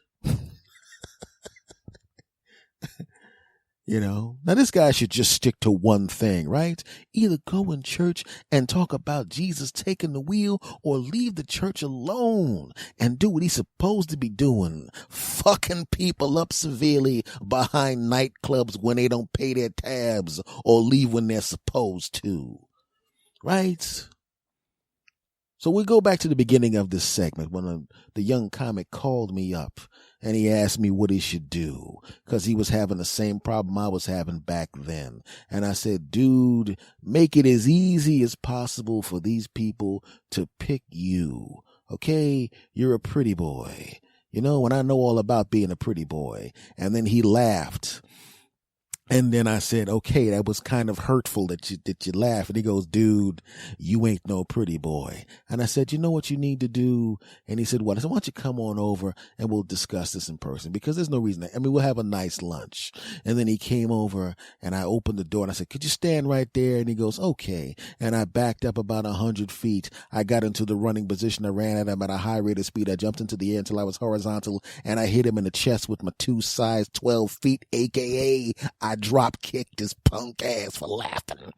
Now this guy should just stick to one thing, right? Either go in church and talk about Jesus taking the wheel, or leave the church alone and do what he's supposed to be doing. Fucking people up severely behind nightclubs when they don't pay their tabs or leave when they're supposed to. Right? So we go back to the beginning of this segment when the young comic called me up and he asked me what he should do, because he was having the same problem I was having back then. And I said, dude, make it as easy as possible for these people to pick you. Okay? You're a pretty boy. And I know all about being a pretty boy. And then he laughed. And then I said, okay, that was kind of hurtful that you laugh. And he goes, dude, you ain't no pretty boy. And I said, you know what you need to do? And he said, what? I said, why don't you come on over and we'll discuss this in person, because there's no reason. We'll have a nice lunch. And then he came over and I opened the door and I said, could you stand right there? And he goes, okay. And I backed up about 100 feet. I got into the running position. I ran at him at a high rate of speed. I jumped into the air until I was horizontal, and I hit him in the chest with my 2 size 12 feet, AKA I drop kicked his punk ass for laughing.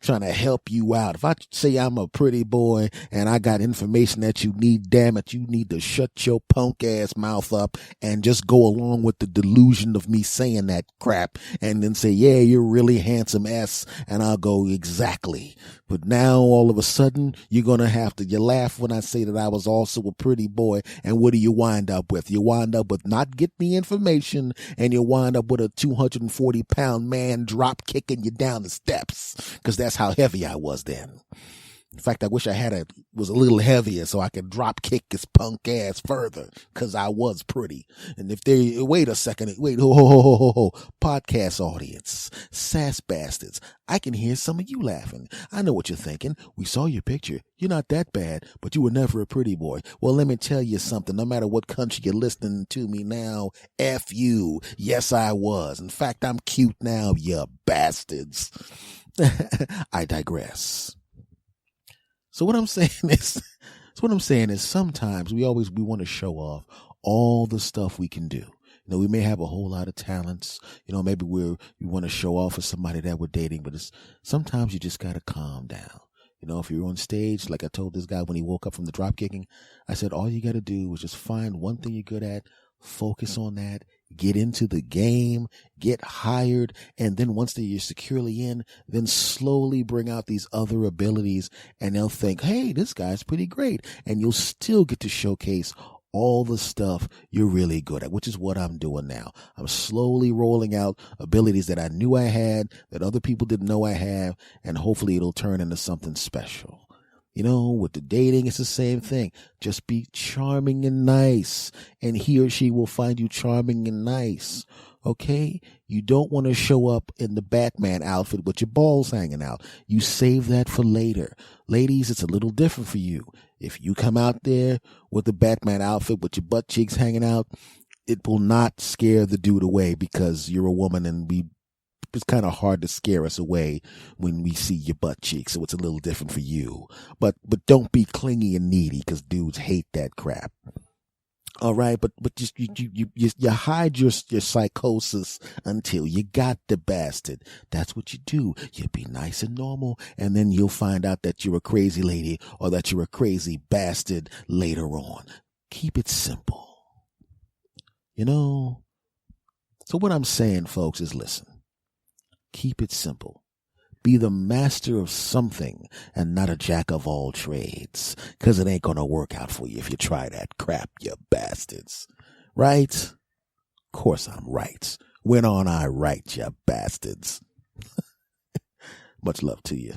Trying to help you out. If I say I'm a pretty boy and I got information that you need, damn it, you need to shut your punk ass mouth up and just go along with the delusion of me saying that crap, and then say, yeah, you're really handsome ass. And I'll go, exactly. But now all of a sudden you laugh when I say that I was also a pretty boy. And what do you wind up with? You wind up with not getting the information, and you wind up with a 240-pound man drop kicking you down the steps, because that's how heavy I was then. In fact, I wish I was a little heavier so I could drop kick his punk ass further, because I was pretty. And if they, wait a second, ho, podcast audience, sass bastards, I can hear some of you laughing. I know what you're thinking. We saw your picture. You're not that bad, but you were never a pretty boy. Well, let me tell you something. No matter what country you're listening to me now, F you. Yes, I was. In fact, I'm cute now, you bastards. I digress. So what I'm saying is sometimes we want to show off all the stuff we can do. You know, we may have a whole lot of talents. You know, maybe we want to show off for somebody that we're dating, but sometimes you just got to calm down. You know, if you're on stage, like I told this guy when he woke up from the drop kicking, I said, all you got to do is just find one thing you're good at, focus on that, get into the game, get hired, and then once you're securely in, then slowly bring out these other abilities, and they'll think, hey, this guy's pretty great, and you'll still get to showcase all the stuff you're really good at, which is what I'm doing now. I'm slowly rolling out abilities that I knew I had, that other people didn't know I have, and hopefully it'll turn into something special. You know, with the dating, it's the same thing. Just be charming and nice, and he or she will find you charming and nice. Okay? You don't want to show up in the Batman outfit with your balls hanging out. You save that for later. Ladies, it's a little different for you. If you come out there with the Batman outfit with your butt cheeks hanging out, it will not scare the dude away, because you're a woman and it's kind of hard to scare us away when we see your butt cheeks. So it's a little different for you. But don't be clingy and needy, because dudes hate that crap. All right, but just you hide your psychosis until you got the bastard. That's what you do. You be nice and normal, and then you'll find out that you're a crazy lady or that you're a crazy bastard later on. Keep it simple. You know? So what I'm saying, folks, is listen. Keep it simple. Be the master of something and not a jack of all trades, because it ain't going to work out for you if you try that crap, you bastards. Right? Of course I'm right. When aren't I right, you bastards? Much love to you.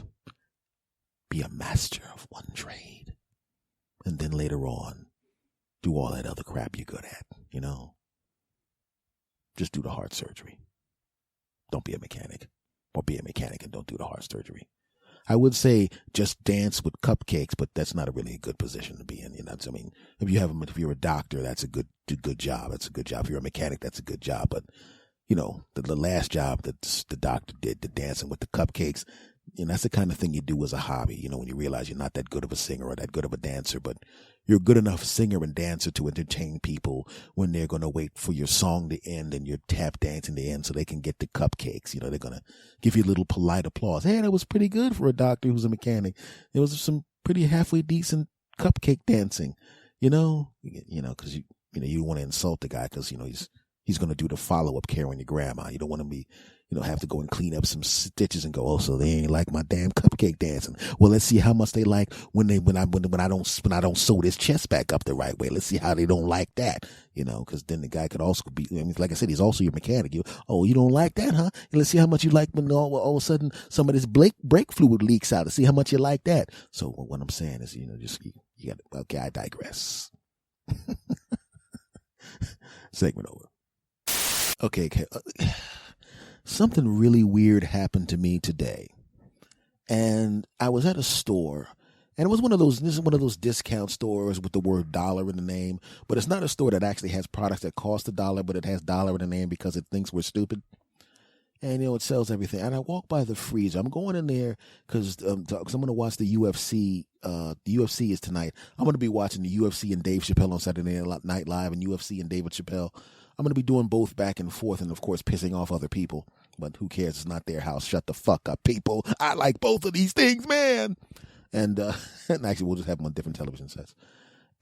Be a master of one trade. And then later on, do all that other crap you're good at, you know? Just do the heart surgery. Don't be a mechanic, or be a mechanic and don't do the heart surgery. I would say just dance with cupcakes, but that's not really a good position to be in. You know, I mean, if you're a doctor, that's a good job. That's a good job. If you're a mechanic, that's a good job. But you know, the last job that the doctor did, the dancing with the cupcakes, you know, that's the kind of thing you do as a hobby. You know, when you realize you're not that good of a singer or that good of a dancer, but you're a good enough singer and dancer to entertain people when they're going to wait for your song to end and your tap dancing to end so they can get the cupcakes. You know, they're going to give you a little polite applause. Hey, that was pretty good for a doctor who's a mechanic. There was some pretty halfway decent cupcake dancing, you know, because you don't want to insult the guy because, you know, he's going to do the follow-up care on your grandma. You don't want to be, you know, have to go and clean up some stitches and go, oh, so they ain't like my damn cupcake dancing. Well, let's see how much they like when I don't sew this chest back up the right way. Let's see how they don't like that, you know, because then the guy could also be, I mean, like I said, he's also your mechanic. You don't like that, huh? And let's see how much you like when all of a sudden some of this brake fluid leaks out. To see how much you like that. So what I'm saying is, you know, just you got. Okay, I digress. Segment over. Okay. Something really weird happened to me today. And I was at a store, and it was this is one of those discount stores with the word dollar in the name, but it's not a store that actually has products that cost $1, but it has dollar in the name because it thinks we're stupid. And, you know, it sells everything. And I walk by the freezer. I'm going in there because I'm going to watch the UFC. The UFC is tonight. I'm going to be watching the UFC and Dave Chappelle on Saturday Night Live, and UFC and David Chappelle. I'm going to be doing both back and forth and, of course, pissing off other people. But who cares? It's not their house. Shut the fuck up, people. I like both of these things, man. And actually, we'll just have them on different television sets.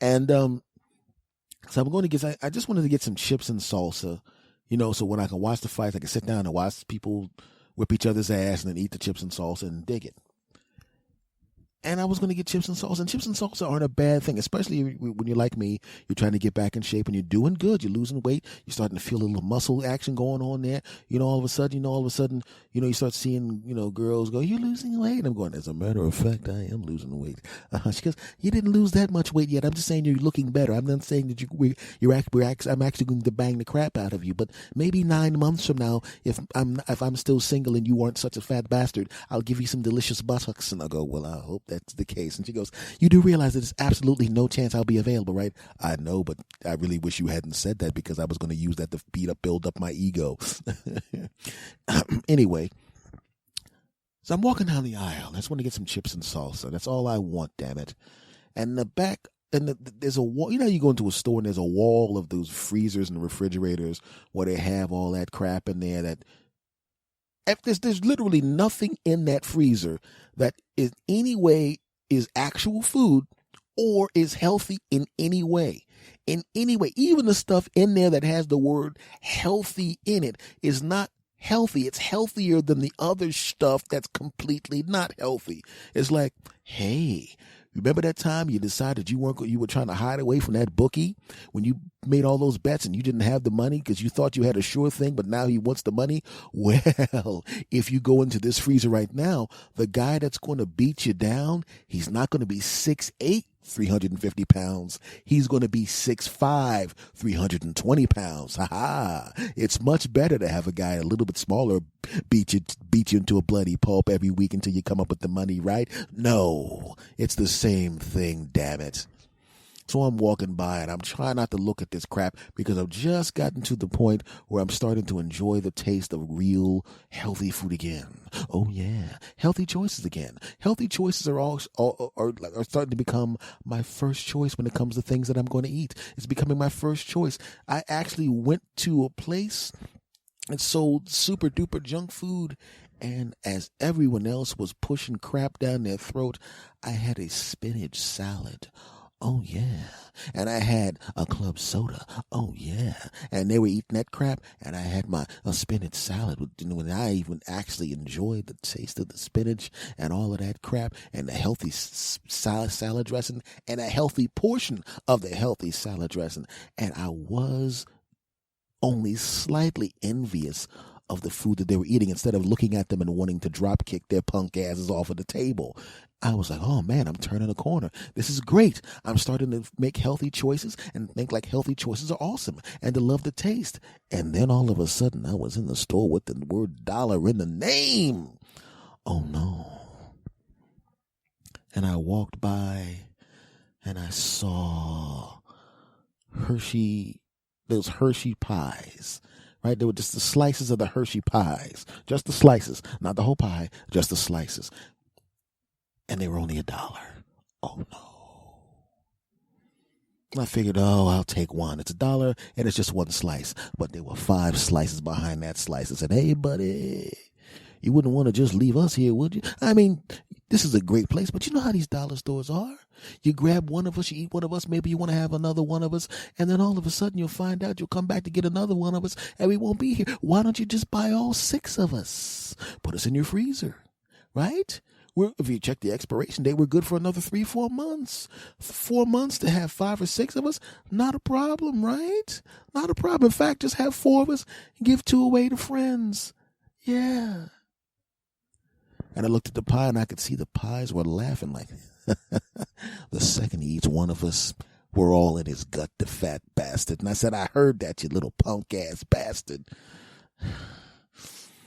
And so I'm going to get, I just wanted to get some chips and salsa, you know, so when I can watch the fights, I can sit down and watch people whip each other's ass and then eat the chips and salsa and dig it. And I was going to get chips and salsa. And chips and salsa aren't a bad thing, especially when you're like me. You're trying to get back in shape and you're doing good. You're losing weight. You're starting to feel a little muscle action going on there. All of a sudden, you start seeing, girls go, "You're losing weight." And I'm going, as a matter of fact, I am losing weight. She goes, "You didn't lose that much weight yet. I'm just saying you're looking better. I'm not saying that I'm actually going to bang the crap out of you. But maybe 9 months from now, if I'm still single and you aren't such a fat bastard, I'll give you some delicious buttocks." And I go, "Well, I hope that's the case." And she goes, "You do realize that there's absolutely no chance I'll be available, right?" "I know, but I really wish you hadn't said that because I was going to use that to build up my ego." Anyway, so I'm walking down the aisle. I just want to get some chips and salsa. That's all I want, damn it. And in the back, there's a wall. You go into a store and there's a wall of those freezers and refrigerators where they have all that crap in there that there's literally nothing in that freezer that in any way is actual food or is healthy in any way. In any way. Even the stuff in there that has the word healthy in it is not healthy. It's healthier than the other stuff that's completely not healthy. It's like, hey, remember that time you decided you were trying to hide away from that bookie when you made all those bets and you didn't have the money because you thought you had a sure thing, but now he wants the money? Well, if you go into this freezer right now, the guy that's going to beat you down, he's not going to be 6'8", 350 pounds. He's going to be 6'5", 320 pounds. Ha ha! It's much better to have a guy a little bit smaller beat you into a bloody pulp every week until you come up with the money, right? No, it's the same thing, damn it. So I'm walking by and I'm trying not to look at this crap because I've just gotten to the point where I'm starting to enjoy the taste of real healthy food again. Oh yeah, healthy choices again. Healthy choices are starting to become my first choice when it comes to things that I'm going to eat. It's becoming my first choice. I actually went to a place and sold super duper junk food. And as everyone else was pushing crap down their throat, I had a spinach salad. Oh, yeah. And I had a club soda. Oh, yeah. And they were eating that crap. And I had my spinach salad. And I even actually enjoyed the taste of the spinach and all of that crap and the healthy salad dressing and a healthy portion of the healthy salad dressing. And I was only slightly envious of the food that they were eating instead of looking at them and wanting to drop kick their punk asses off of the table. I was like, oh man, I'm turning a corner. This is great. I'm starting to make healthy choices and think like healthy choices are awesome and to love the taste. And then all of a sudden I was in the store with the word dollar in the name. Oh no. And I walked by and I saw those Hershey pies. Right? They were just the slices of the Hershey pies. Just the slices. Not the whole pie, just the slices. And they were only $1. Oh, no. I figured, I'll take one. It's $1 and it's just one slice. But there were 5 slices behind that slice. I said, hey, buddy, you wouldn't want to just leave us here, would you? I mean, this is a great place, but you know how these dollar stores are. You grab one of us, you eat one of us, maybe you want to have another one of us, and then all of a sudden you'll find out you'll come back to get another one of us, and we won't be here. Why don't you just buy all 6 of us? Put us in your freezer, right? If you check the expiration date, we're good for another 3-4 months. 4 months to have 5 or 6 of us, not a problem, right? Not a problem. In fact, just have 4 of us and give 2 away to friends. Yeah. And I looked at the pie and I could see the pies were laughing like, the second he eats one of us, we're all in his gut, the fat bastard. And I said, I heard that, you little punk ass bastard.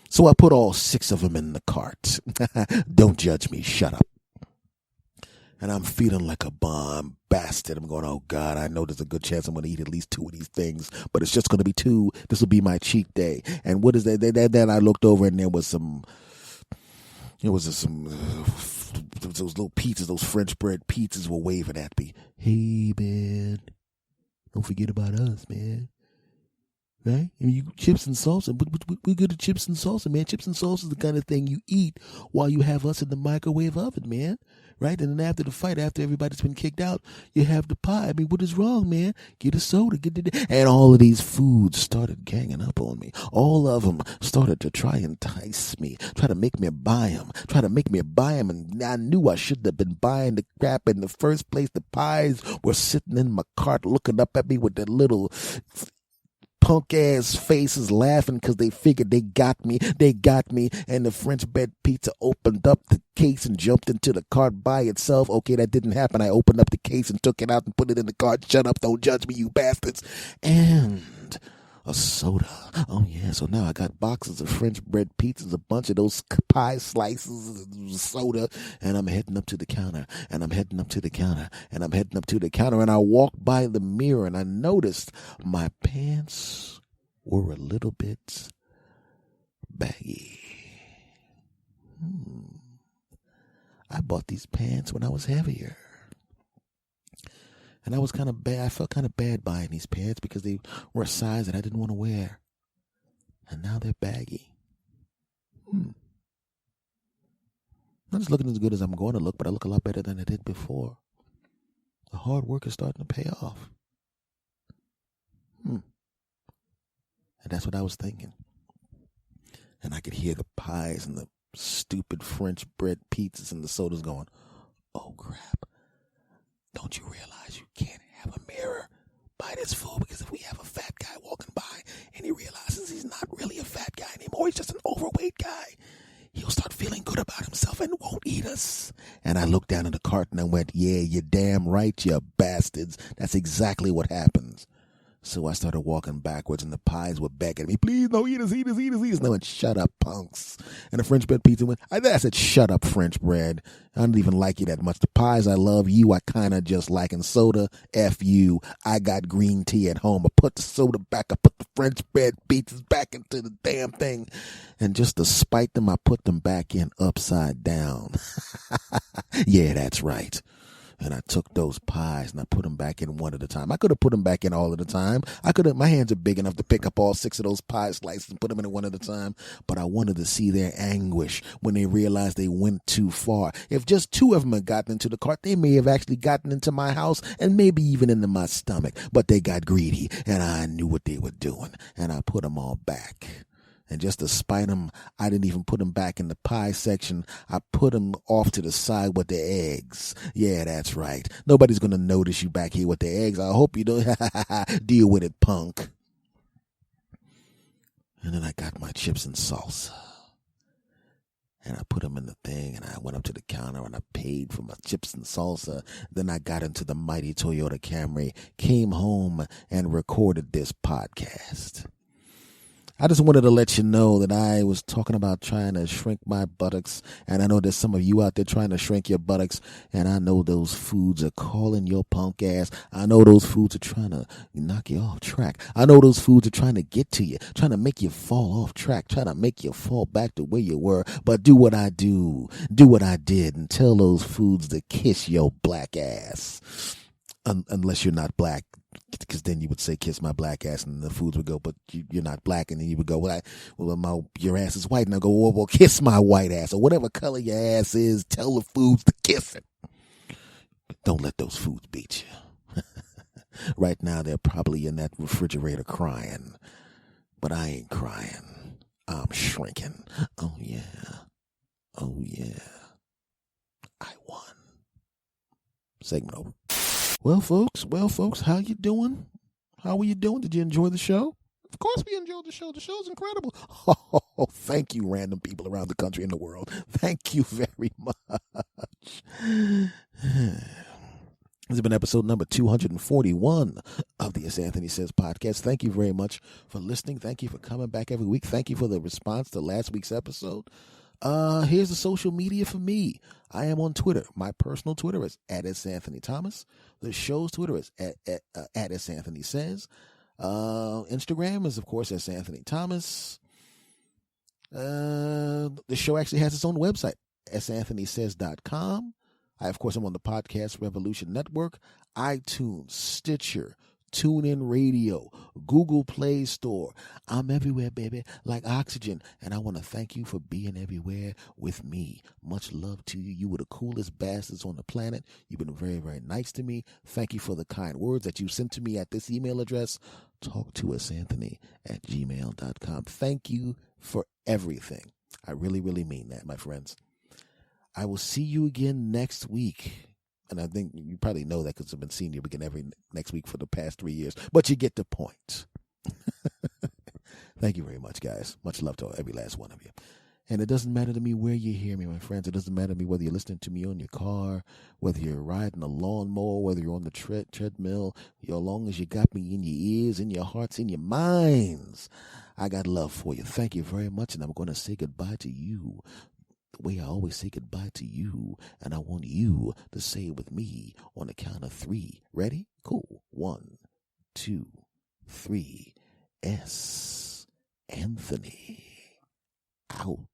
So I put all 6 of them in the cart. Don't judge me. Shut up. And I'm feeling like a bomb bastard. I'm going, oh God, I know there's a good chance I'm going to eat at least 2 of these things, but it's just going to be 2. This will be my cheat day. And what is that? Then I looked over and there was some those little pizzas, those French bread pizzas were waving at me. Hey, man, don't forget about us, man. Right? I mean, chips and salsa. We're good at chips and salsa, man. Chips and salsa is the kind of thing you eat while you have us in the microwave oven, man. right? And then after the fight, after everybody's been kicked out, you have the pie. I mean, what is wrong, man? Get a soda, and all of these foods started ganging up on me. All of them started to try and entice me, try to make me buy them, and I knew I shouldn't have been buying the crap in the first place. The pies were sitting in my cart looking up at me with their little punk ass faces laughing because they figured they got me, and the French bread pizza opened up the case and jumped into the cart by itself. Okay, that didn't happen. I opened up the case and took it out and put it in the cart. Shut up, don't judge me, you bastards. And a soda. Oh yeah, so now I got boxes of French bread pizzas, a bunch of those pie slices, soda, and I'm heading up to the counter, and I walked by the mirror and I noticed my pants were a little bit baggy. I bought these pants when I was heavier. And I was kind of bad. I felt kind of bad buying these pants because they were a size that I didn't want to wear. And now they're baggy. Not just looking as good as I'm going to look, but I look a lot better than I did before. The hard work is starting to pay off. And that's what I was thinking. And I could hear the pies and the stupid French bread pizzas and the sodas going, oh crap. Don't you realize you can't have a mirror by this fool? Because if we have a fat guy walking by and he realizes he's not really a fat guy anymore, he's just an overweight guy, he'll start feeling good about himself and won't eat us. And I looked down in the cart and I went, yeah, you're damn right, you bastards. That's exactly what happens. So I started walking backwards and the pies were back at me. Please, no, eat us. And I went, shut up, punks. And the French bread pizza went, I said, shut up, French bread. I don't even like you that much. The pies, I love you. I kind of just like. And soda, F you. I got green tea at home. I put the soda back. I put the French bread pizzas back into the damn thing. And just to spite them, I put them back in upside down. Yeah, that's right. And I took those pies and I put them back in one at a time. I could have put them back in all at a time. My hands are big enough to pick up all 6 of those pie slices and put them in one at a time. But I wanted to see their anguish when they realized they went too far. If just 2 of them had gotten into the cart, they may have actually gotten into my house and maybe even into my stomach. But they got greedy and I knew what they were doing. And I put them all back. And just to spite them, I didn't even put them back in the pie section. I put them off to the side with the eggs. Yeah, that's right. Nobody's going to notice you back here with the eggs. I hope you don't. Deal with it, punk. And then I got my chips and salsa. And I put them in the thing, and I went up to the counter, and I paid for my chips and salsa. Then I got into the mighty Toyota Camry, came home, and recorded this podcast. I just wanted to let you know that I was talking about trying to shrink my buttocks, and I know there's some of you out there trying to shrink your buttocks, and I know those foods are calling your punk ass. I know those foods are trying to knock you off track. I know those foods are trying to get to you, trying to make you fall off track, trying to make you fall back to where you were. But do what I do what I did, and tell those foods to kiss your black ass. Unless you're not black, because then you would say, kiss my black ass, and the foods would go, but you're not black, and then you would go, your ass is white, and I go, well, kiss my white ass, or whatever color your ass is, tell the foods to kiss it. Don't let those foods beat you. Right now, they're probably in that refrigerator crying, but I ain't crying. I'm shrinking. Oh, yeah. I won. Segment over. Well, folks, how you doing? How were you doing? Did you enjoy the show? Of course we enjoyed the show. The show's incredible. Oh, thank you, random people around the country and the world. Thank you very much. This has been episode number 241 of the As Anthony Says podcast. Thank you very much for listening. Thank you for coming back every week. Thank you for the response to last week's episode. Here's the social media for me. I am on Twitter. My personal Twitter is @SAnthonyThomas. The show's Twitter is @SAnthonySays. Instagram is, of course, @SAnthonyThomas. The show actually has its own website, santhonysays.com. Of course, I'm on the Podcast Revolution Network, iTunes, Stitcher, TuneIn Radio, Google Play Store. I'm everywhere, baby, like oxygen. And I want to thank you for being everywhere with me. Much love to you. You were the coolest bastards on the planet. You've been very, very nice to me. Thank you for the kind words that you sent to me at this email address, talktoUsAnthony@gmail.com. Thank you for everything. I really, really mean that, my friends. I will see you again next week. And I think you probably know that because I've been seeing you again every next week for the past 3 years. But you get the point. Thank you very much, guys. Much love to every last one of you. And it doesn't matter to me where you hear me, my friends. It doesn't matter to me whether you're listening to me on your car, whether you're riding a lawnmower, whether you're on the treadmill. As long as you got me in your ears, in your hearts, in your minds, I got love for you. Thank you very much. And I'm going to say goodbye to you the way I always say goodbye to you. And I want you to say it with me on the count of 3. Ready? Cool. 1, 2, 3. S. Anthony out.